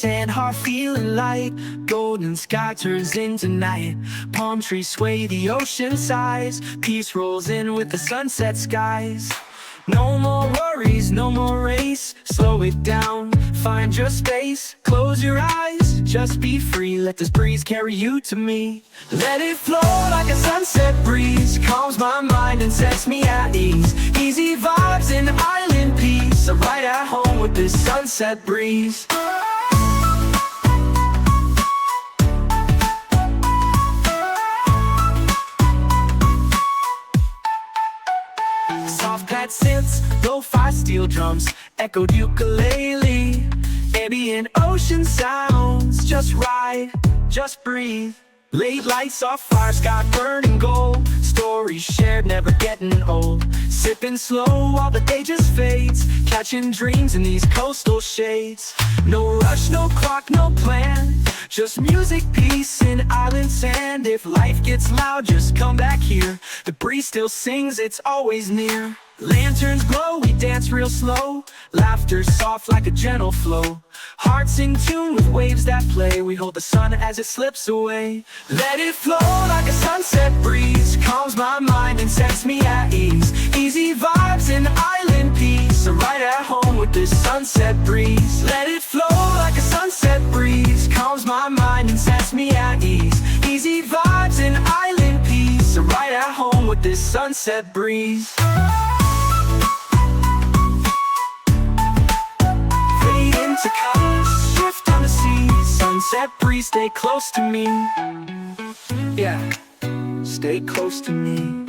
sand, heart feeling light. Golden sky turns into night. Palm trees sway, the ocean sighs. Peace rolls in with the sunset skies. No more worries, no more race. Slow it down, find your space. Close your eyes, just be free. Let this breeze carry you to me. Let it flow like a sunset breeze. Calms my mind and sets me at ease. Easy vibes and island peace. I'm right at home with this sunset breeze. Soft pad synths, lo-fi steel drums, echoed ukulele. Ambient ocean sounds, just ride, just breathe. Late lights, soft fire, sky burning gold. Stories shared, never getting old. Sipping slow while the day just fades. Catching dreams in these coastal shades. No rush, no clock, no plan. Just music, peace, and island sand. If life gets loud, just come back here. The breeze still sings, it's always near. Lanterns glow, we dance real slow. Laughter soft like a gentle flow. Hearts in tune with waves that play. We hold the sun as it slips away. Let it flow like a sunset breeze. Calms my mind and sets me at ease. Easy vibes and island peace. I'm right at home with this sunset breeze. Let it flow like a sunset breeze. Calms my mind and sets me at ease. Easy vibes and island peace. I'm right at home with this sunset breeze. To colors, shift on the sea. Sunset breeze, stay close to me. Yeah, stay close to me.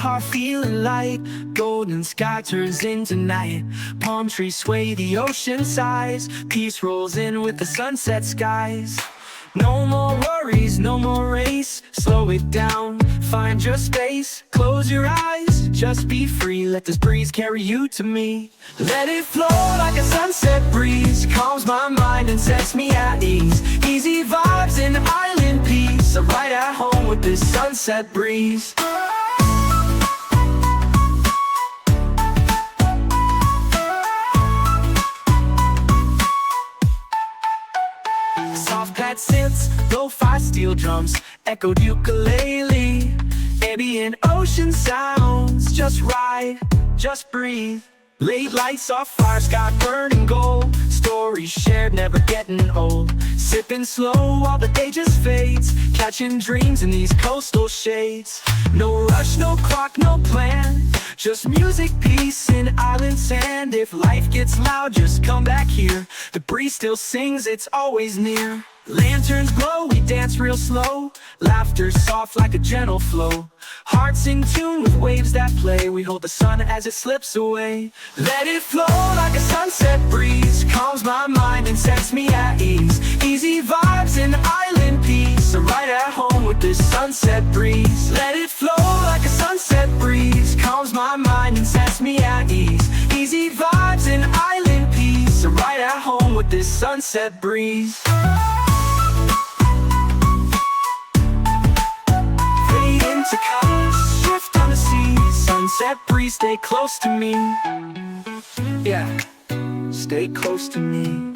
heart feeling light. Golden sky turns into night. Palm trees sway, the ocean sighs. Peace rolls in with the sunset skies. No more worries, no more race. Slow it down, find your space. Close your eyes, just be free. Let this breeze carry you to me. Let it flow like a sunset breeze. Calms my mind and sets me at ease. Easy vibes and island peace. I'm right at home with this sunset breeze. Soft pad synths, lo-fi steel drums, echoed ukulele. Ambient ocean sounds, just ride, just breathe. Late lights off fire, sky burning gold. Stories shared, never getting old. Sipping slow while the day just fades. Catching dreams in these coastal shades. No rush, no clock, no plan. Just music, peace, and island sand. If life gets loud, just come back here. The breeze still sings, it's always near. Lanterns glow, we dance real slow. Laughter soft like a gentle flow. Hearts in tune with waves that play. We hold the sun as it slips away. Let it flow like a sunset breeze. Calms my mind and sets me at ease. Easy vibes and island peace. I'm right at home with this sunset breeze. Let it flow like a sunset breeze. Calms my mind and sets me at ease. Easy vibes and island peace. I'm right at home with this sunset breeze. To colors, shift on the sea. Sunset breeze, stay close to me. Yeah, stay close to me.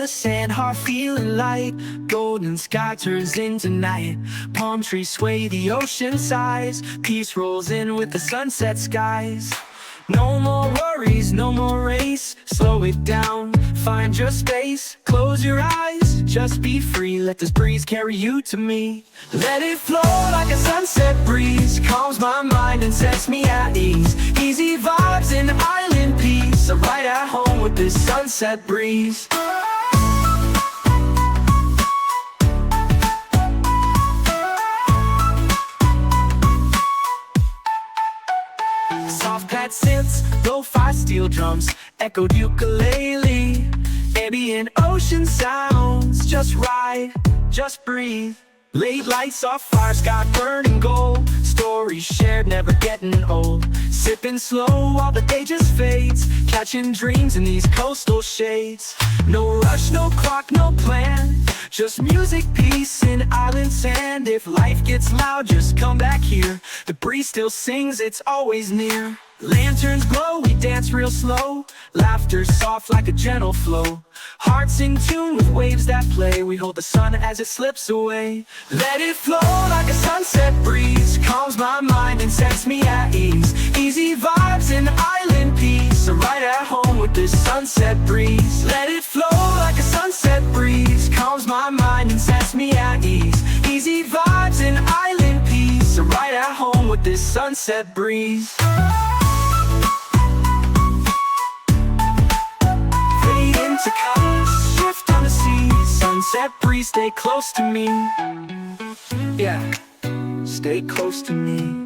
the sand, heart feeling light. Golden sky turns into night. Palm trees sway, the ocean sighs. Peace rolls in with the sunset skies. No more worries, no more race. Slow it down, find your space. Close your eyes, just be free. Let this breeze carry you to me. Let it flow like a sunset breeze. Calms my mind and sets me at ease. Easy vibes and island peace. I'm right at home with this sunset breeze. Soft pad synths, lo-fi steel drums, echoed ukulele, ambient ocean sounds. Just ride, just breathe. Late lights off fire, sky burning gold. Stories shared, never getting old. Sipping slow while the day just fades. Catching dreams in these coastal shades. No rush, no clock, no plan. Just music, peace, and island sand. If life gets loud, just come back here. The breeze still sings, it's always near. Lanterns glow, we dance real slow. Laughter soft like a gentle flow. Hearts in tune with waves that play. We hold the sun as it slips away. Let it flow like a sunset breeze. Calms my mind and sets me at ease. Easy vibes and island peace. I'm right at home with this sunset breeze. Let it flow like a sunset breeze. Calms my mind and sets me at ease. Easy vibes and island peace. I'm right at home with this sunset breeze. To colors, shift on the sea. Sunset breeze, stay close to me. Yeah, stay close to me.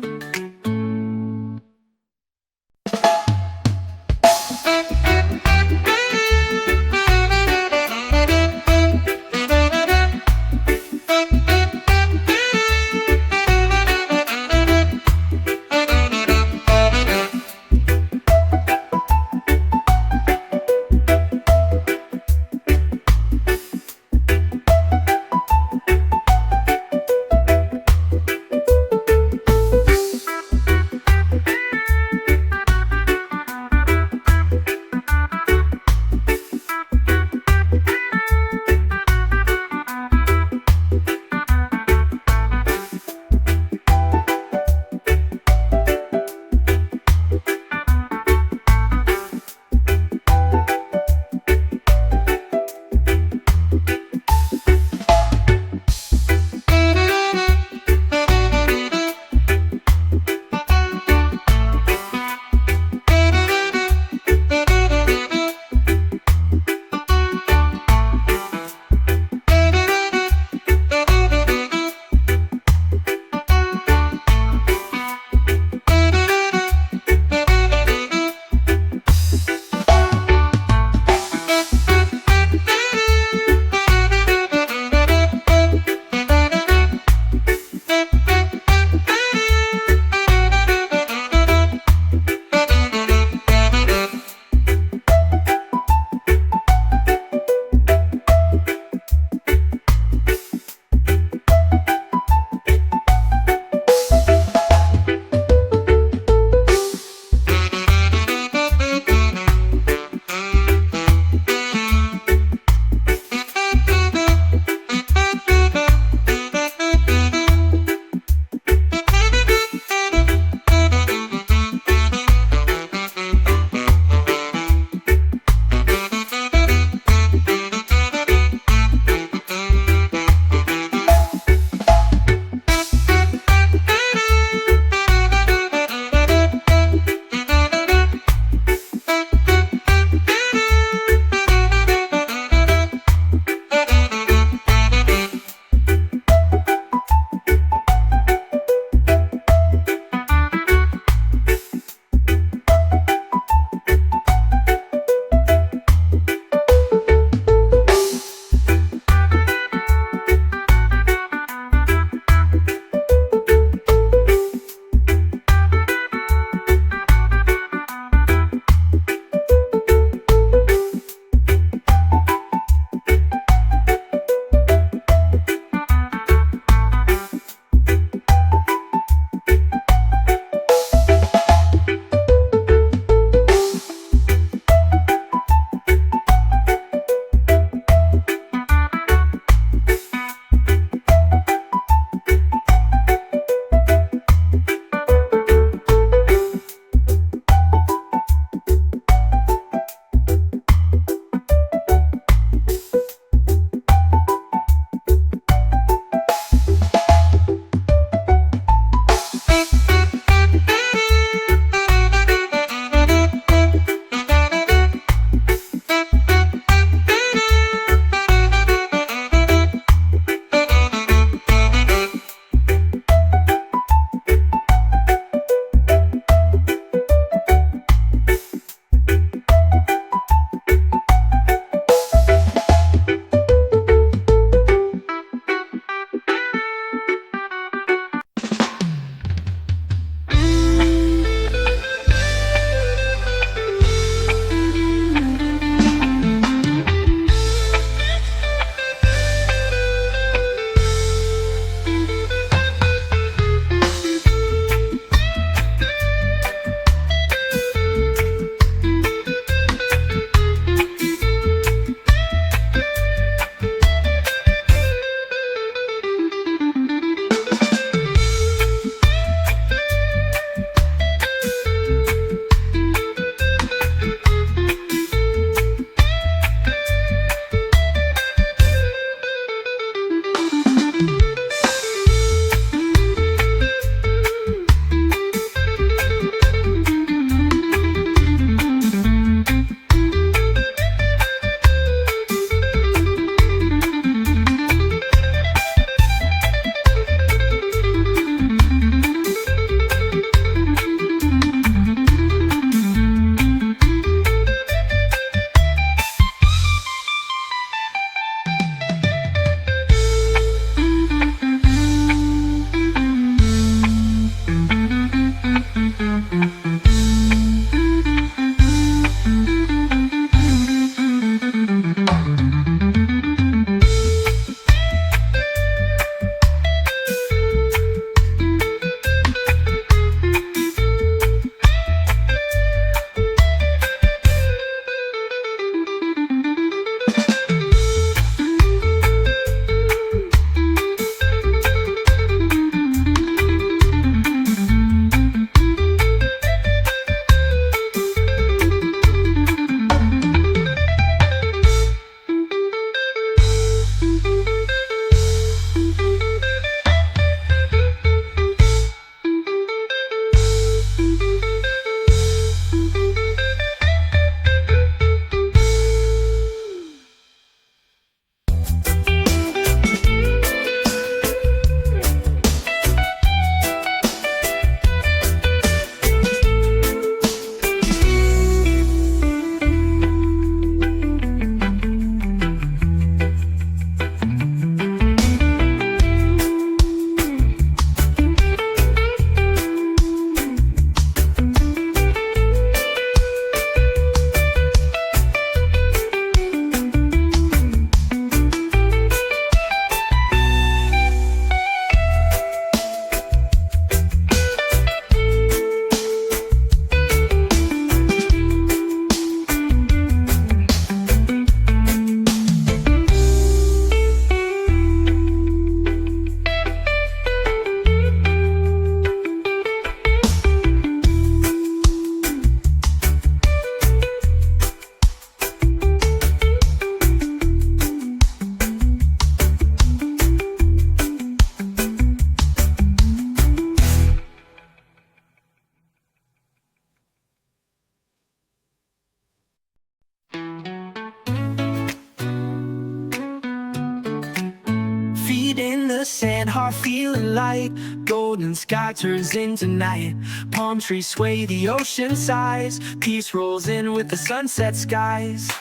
the sand, heart feeling light. Golden sky turns into night. Palm trees sway, the ocean sighs. Peace rolls in with the sunset skies.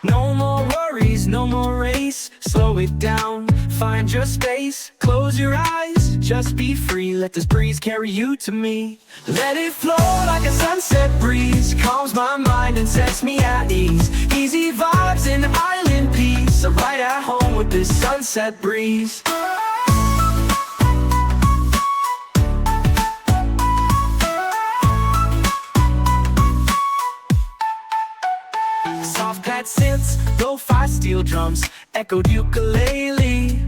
No more worries, no more race. Slow it down, find your space. Close your eyes, just be free. Let this breeze carry you to me. Let it flow like a sunset breeze. Calms my mind and sets me at ease. Easy vibes and island peace. I'm right at home with this sunset breeze. Soft pad synths, lo-fi steel drums, echoed ukulele.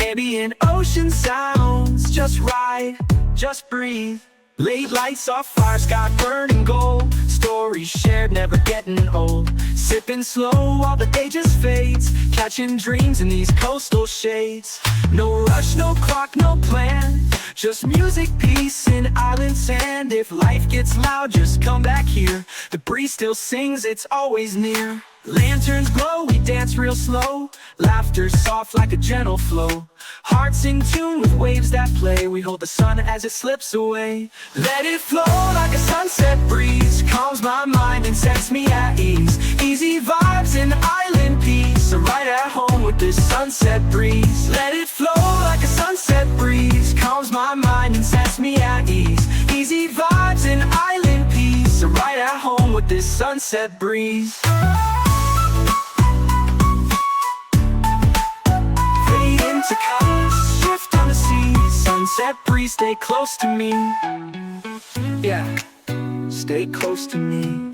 Ambient ocean sounds, just ride, just breathe. Late lights off fire, sky burning gold. Stories shared, never getting old. Sipping slow while the day just fades. Catching dreams in these coastal shades. No rush, no clock, no plan. Just music, peace, and island sand. If life gets loud, just come back here. The breeze still sings, it's always near. Lanterns glow, we dance real slow. Laughter soft like a gentle flow. Hearts in tune with waves that play. We hold the sun as it slips away. Let it flow like a sunset breeze. Calms my mind and sets me at ease. Easy vibes and island peace. I'm right at home with this sunset breeze. Let it flow like a sunset breeze. Calms my mind and sets me at ease. Easy vibes and island peace. I'm right at home with this sunset breeze. To colors, shift on the sea. Sunset breeze, stay close to me. Yeah, stay close to me.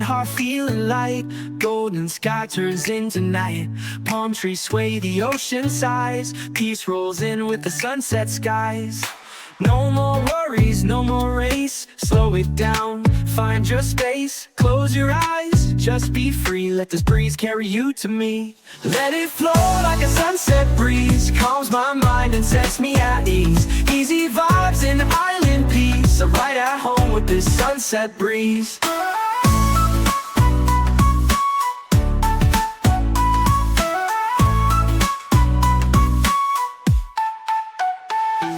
heart feeling light. Golden sky turns into night. Palm trees sway, the ocean sighs. Peace rolls in with the sunset skies. No more worries, no more race. Slow it down, find your space. Close your eyes, just be free. Let this breeze carry you to me. Let it flow like a sunset breeze. Calms my mind and sets me at ease. Easy vibes and island peace. I'm right at home with this sunset breeze.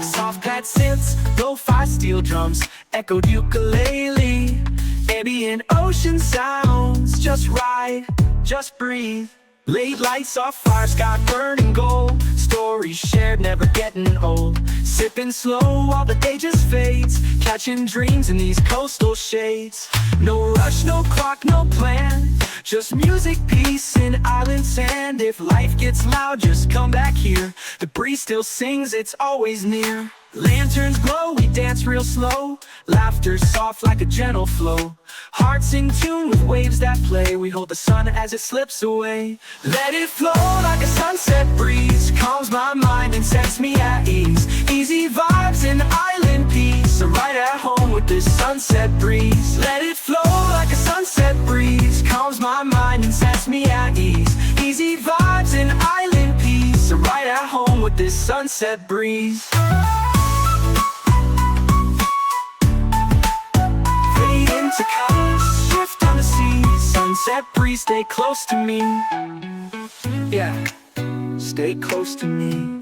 Soft pad synths, lo-fi steel drums, echoed ukulele, ambient ocean sounds. Just ride, just breathe. Late lights, soft fire, sky burning gold. Stories shared, never getting old. Sipping slow while the day just fades. Catching dreams in these coastal shades. No rush, no clock, no plan. Just music, peace, and island sand. If life gets loud, just come back here. The breeze still sings, it's always near. Lanterns glow, we dance real slow. Laughter soft like a gentle flow. Hearts in tune with waves that play. We hold the sun as it slips away. Let it flow like a sunset breeze. Calms my mind and sets me at ease. Easy vibes and island peace. I'm right at home with this sunset breeze. Let it flow like a sunset breeze. Calms my mind and sets me at ease. Easy vibes and island peace. I'm right at home with this sunset breeze. To colors, shift on the sea. Sunset breeze, stay close to me. Yeah, stay close to me.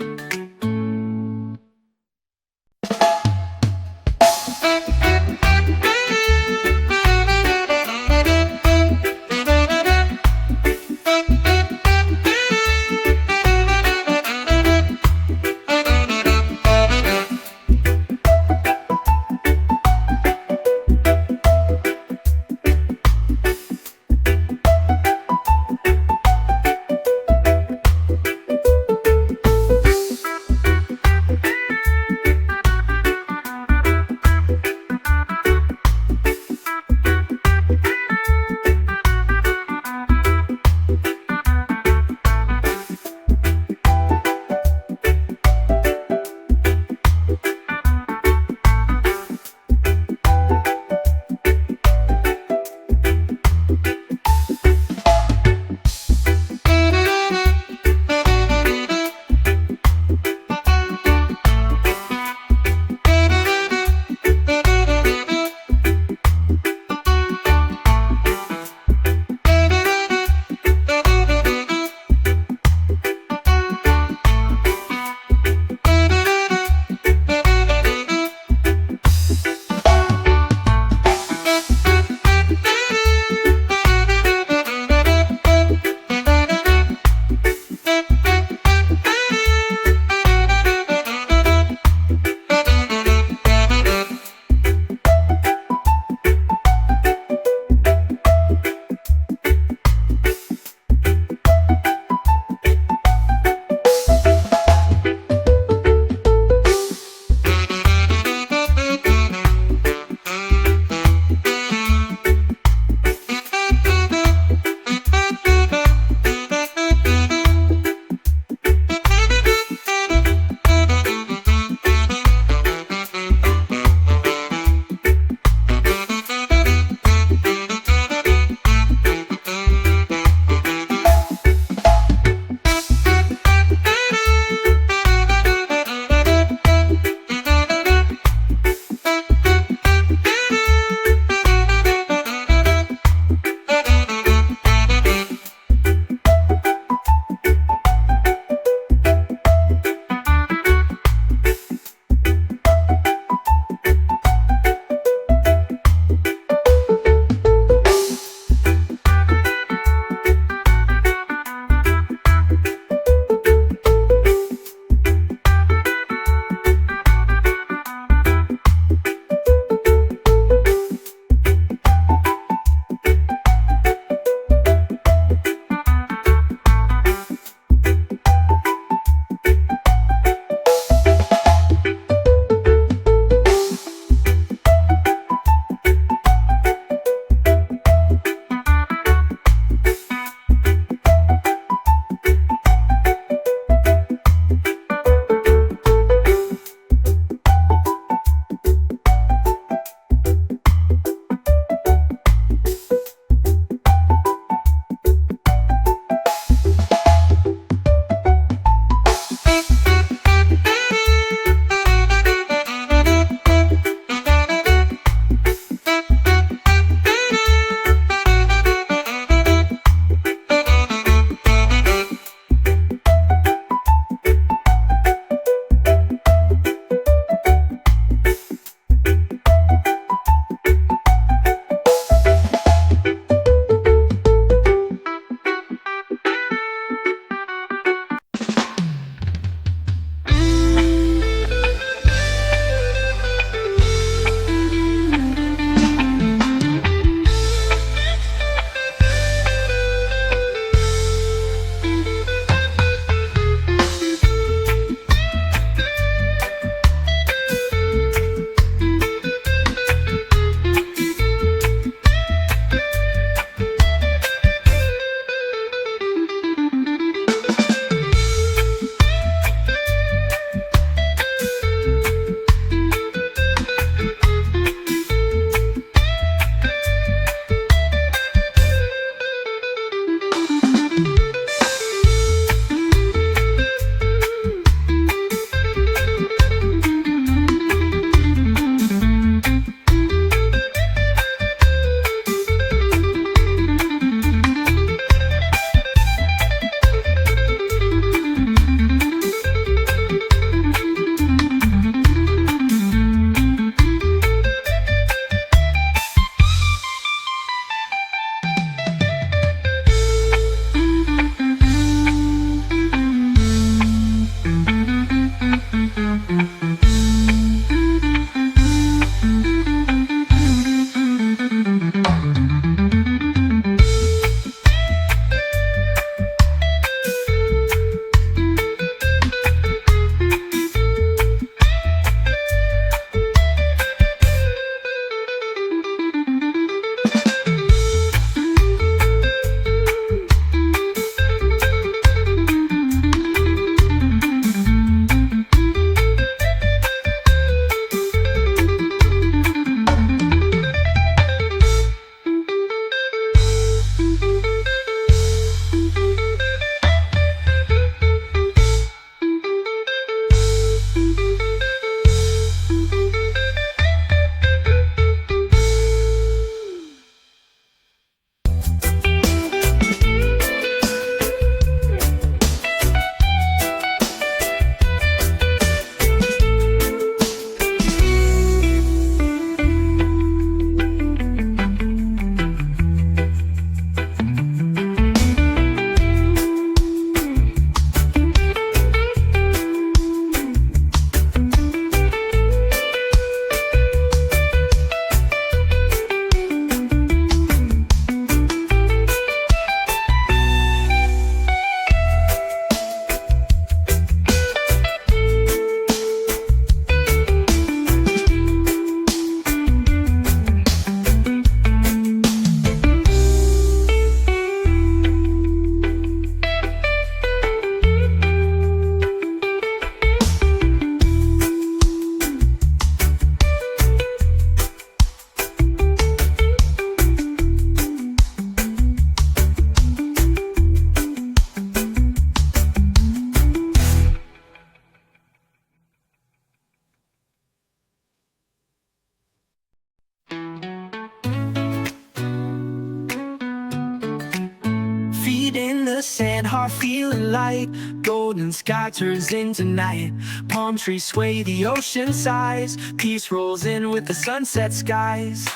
heart feeling light. Golden sky turns into night. Palm trees sway, the ocean sighs. Peace rolls in with the sunset skies.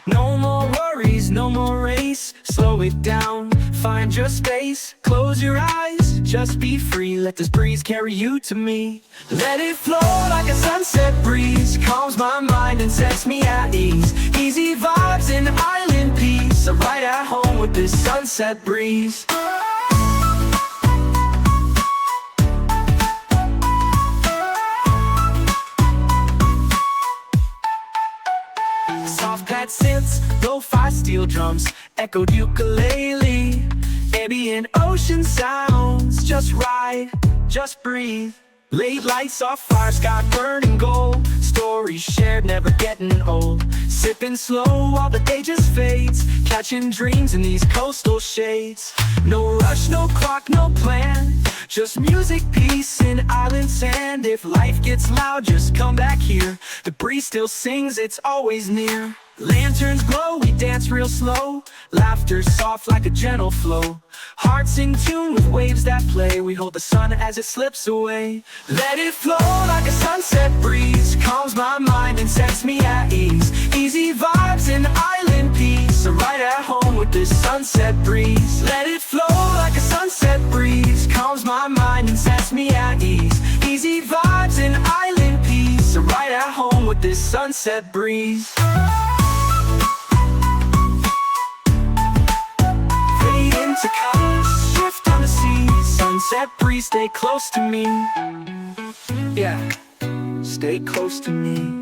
No more worries, no more race. Slow it down, find your space. Close your eyes, just be free. Let this breeze carry you to me. Let it flow like a sunset breeze. Calms my mind and sets me at ease. Easy vibes and island peace. I'm right at home with this sunset breeze. Soft pad synths, lo-fi steel drums, echoed ukulele, ambient ocean sounds. Just ride, just breathe. Late lights off fire, sky burning gold. Stories shared, never getting old. Sipping slow while the day just fades. Catching dreams in these coastal shades. No rush, no clock, no plan. Just music, peace, and island sand. If life gets loud, just come back here. The breeze still sings, it's always near. Lanterns glow, we dance real slow. Laughter soft like a gentle flow. Hearts in tune with waves that play. We hold the sun as it slips away. Let it flow like a sunset breeze. Calms my mind and sets me at ease. Easy vibes and island peace. I'm right at home with this sunset breeze. Let it flow like a sunset breeze. Calms my mind and sets me at ease. Easy vibes and island peace. I'm right at home with this sunset breeze. To colors, shift on the sea. Sunset breeze, stay close to me. Yeah, stay close to me.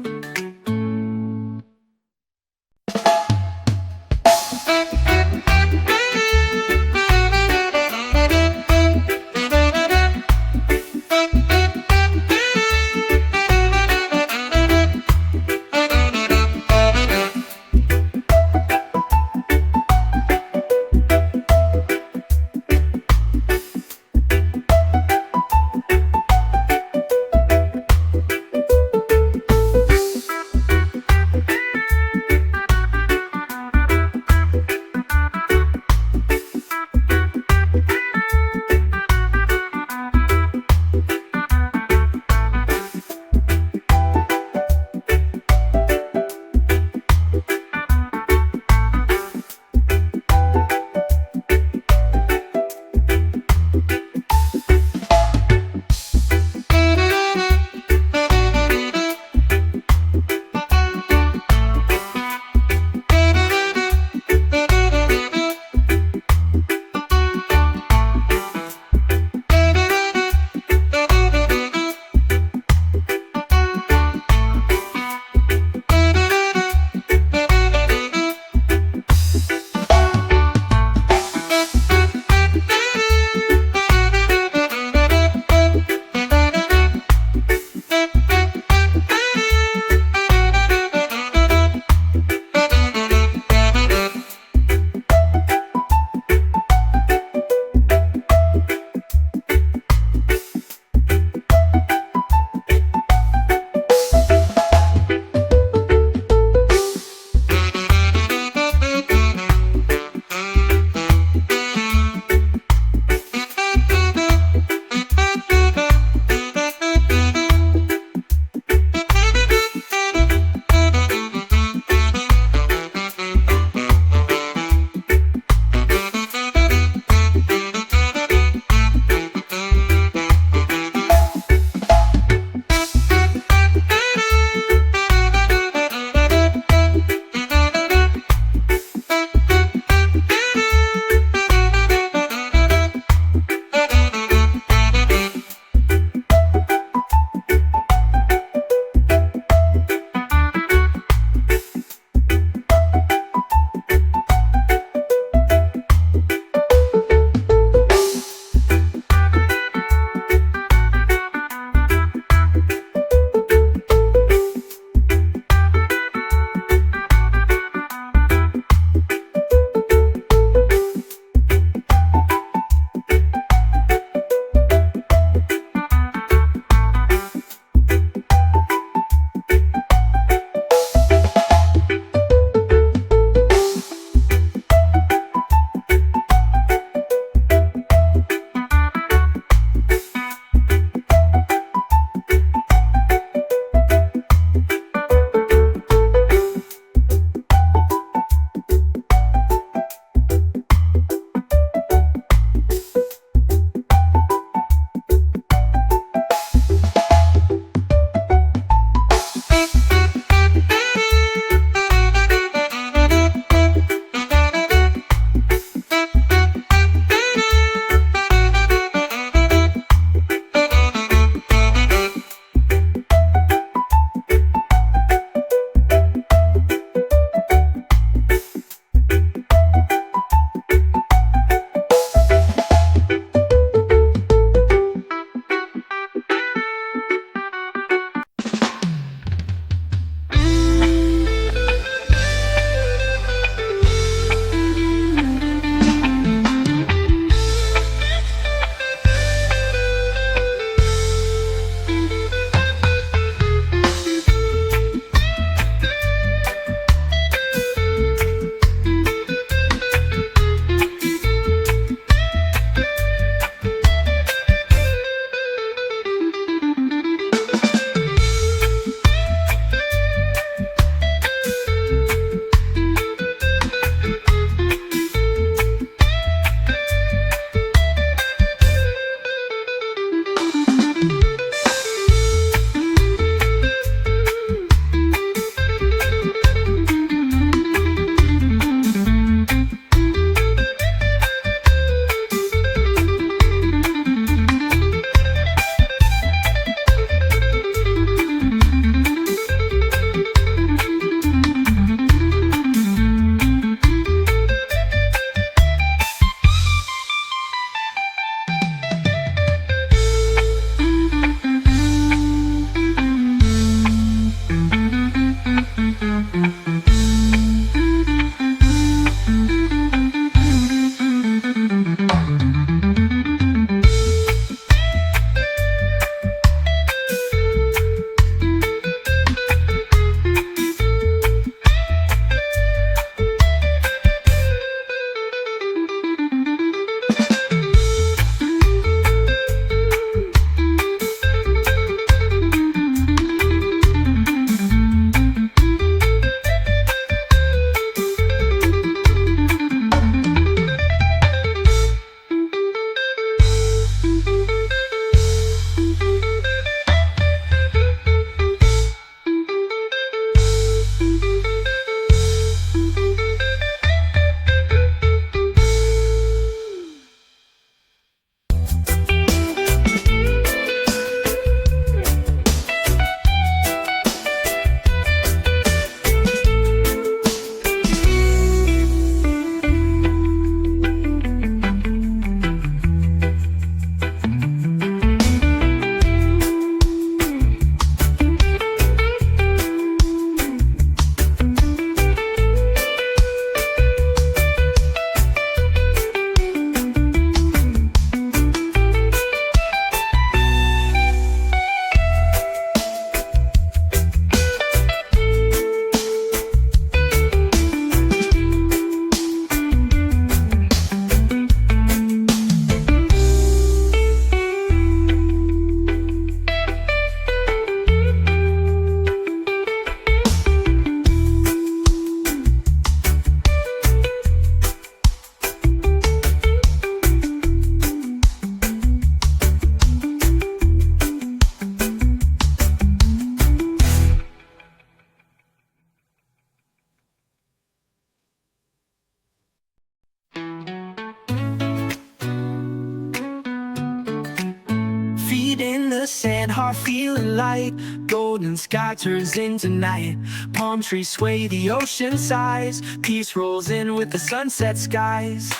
sand, heart feeling light. Golden sky turns into night. Palm trees sway, the ocean sighs. Peace rolls in with the sunset skies.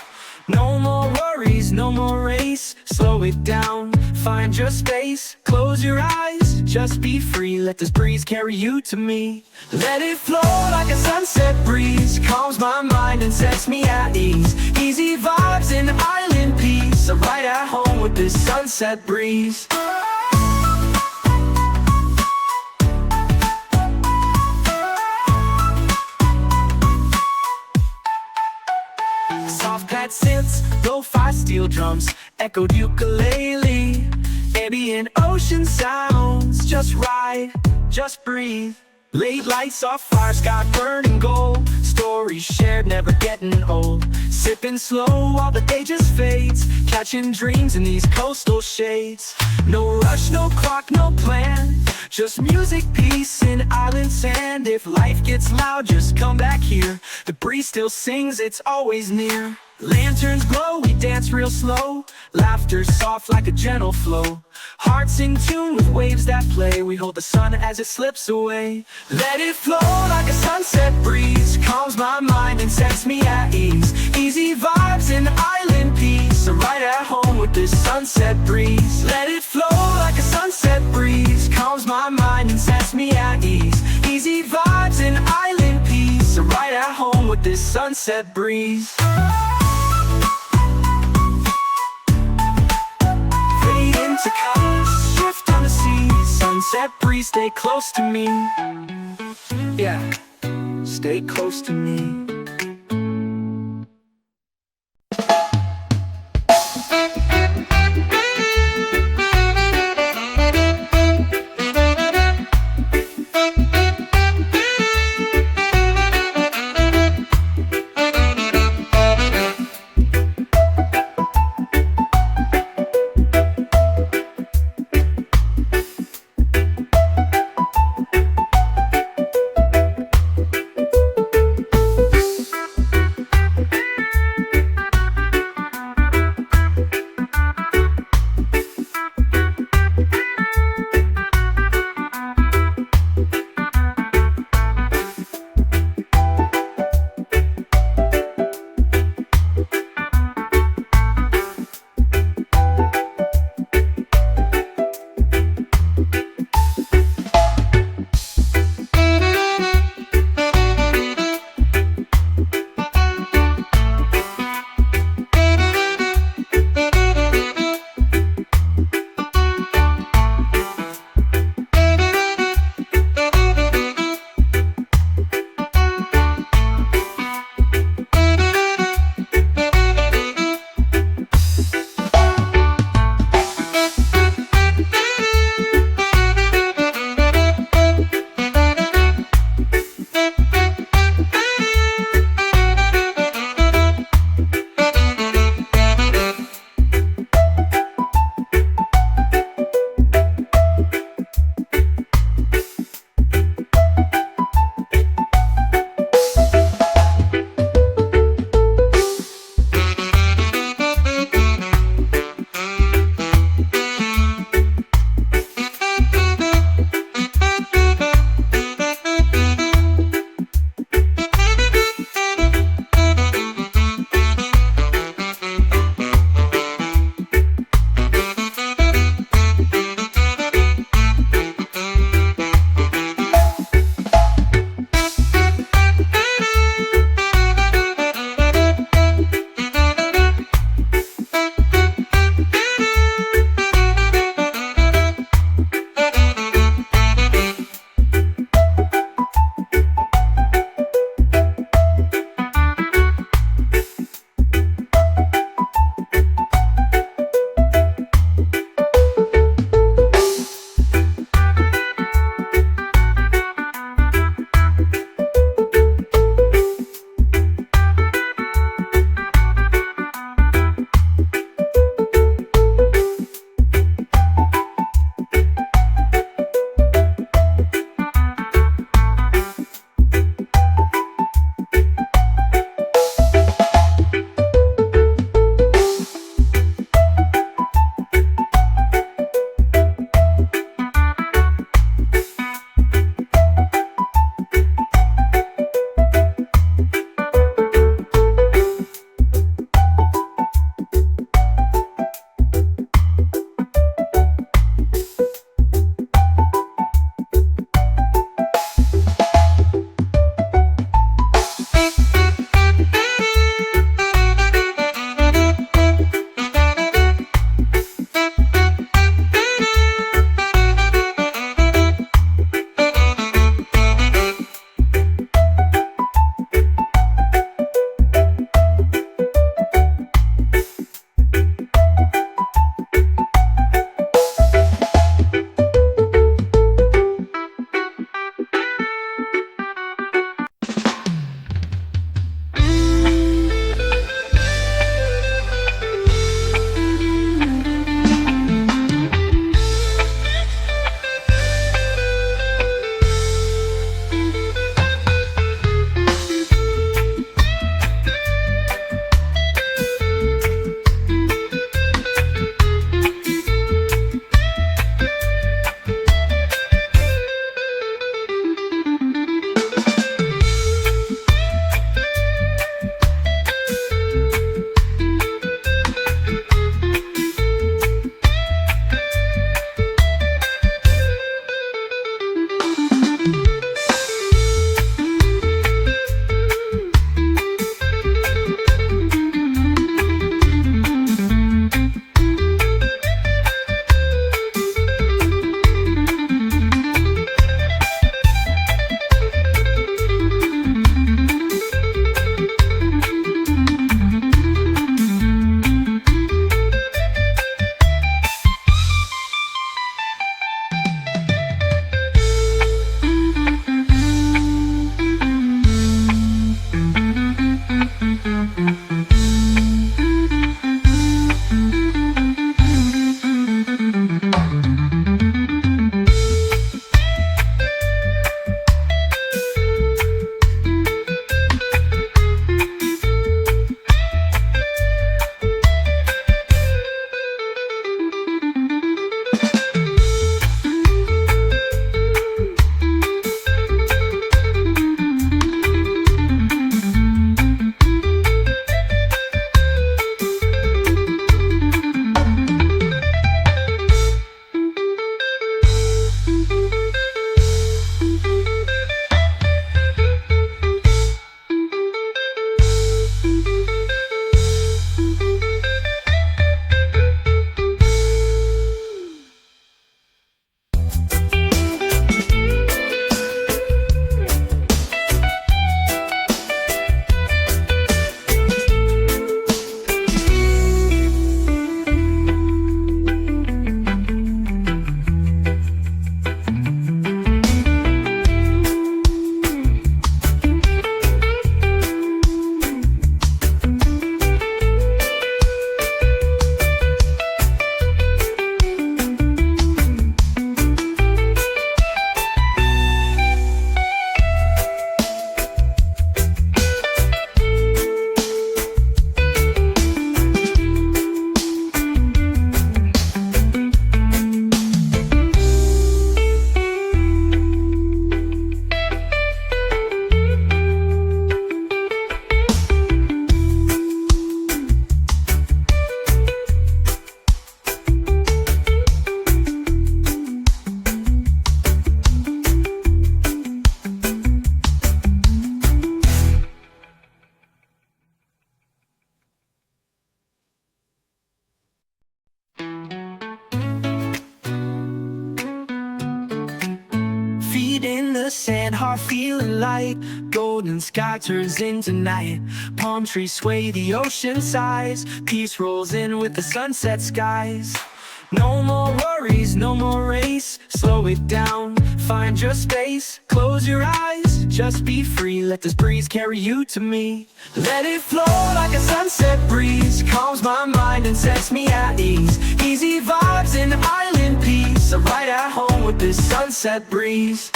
No more worries, no more race. Slow it down, find your space. Close your eyes, just be free. Let this breeze carry you to me. Let it flow like a sunset breeze. Calms my mind and sets me at ease. Easy vibes and island peace. I'm right at home with this sunset breeze. Soft pad synths, lo-fi steel drums, echoed ukulele. Ambient ocean sounds, just ride, just breathe. Late lights off fire, sky burning gold. Stories shared, never getting old. Sipping slow while the day just fades. Catching dreams in these coastal shades. No rush, no clock, no plan. Just music, peace, and island sand. If life gets loud, just come back here. The breeze still sings, it's always near. Lanterns glow, we dance real slow. Laughter soft like a gentle flow. Hearts in tune with waves that play. We hold the sun as it slips away. Let it flow like a sunset breeze. Calms my mind and sets me at ease. Easy vibes and island peace. I'm right at home with this sunset breeze. Let it flow like a sunset breeze. Calms my mind and sets me at ease. Easy vibes and island peace. I'm right at home with this sunset breeze. To colors, shift on the sea. Sunset breeze, stay close to me. Yeah, stay close to me. Feet in the sand, heart feeling light. Golden sky turns into night. Palm trees sway, the ocean sighs. Peace rolls in with the sunset skies. No more worries, no more race. Slow it down, find your space. Close your eyes, just be free. Let this breeze carry you to me. Let it flow like a sunset breeze. Calms my mind and sets me at ease. Easy vibes and island peace. I'm right at home with this sunset breeze.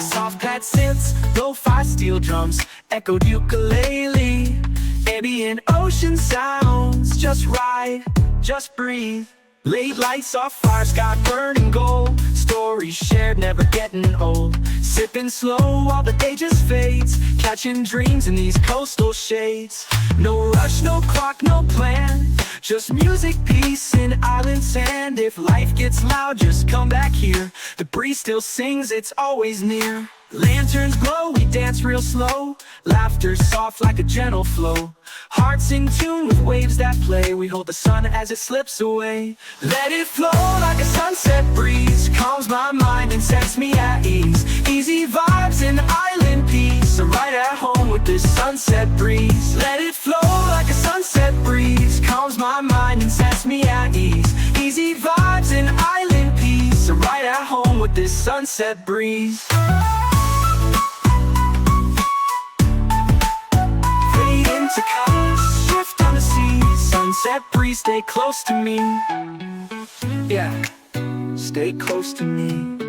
Soft pad synths, lo-fi steel drums, echoed ukulele, ambient ocean sounds. Just ride, just breathe. Late lights off fire, sky burning gold. Stories shared, never getting old. Sipping slow while the day just fades. Catching dreams in these coastal shades. No rush, no clock, no plan. Just music, peace, and island sand. If life gets loud, just come back here. The breeze still sings, it's always near. Lanterns glow, we dance real slow. Laughter soft like a gentle flow. Hearts in tune with waves that play. We hold the sun as it slips away. Let it flow like a sunset breeze. Calms my mind and sets me at ease. Easy vibes and island peace. I'm right at home with this sunset breeze. Let it flow like a sunset breeze. Calms my mind and sets me at ease. Easy vibes and island peace. I'm right at home with this sunset breeze. To colors, shift on the sea. Sunset breeze, stay close to me. Yeah, stay close to me.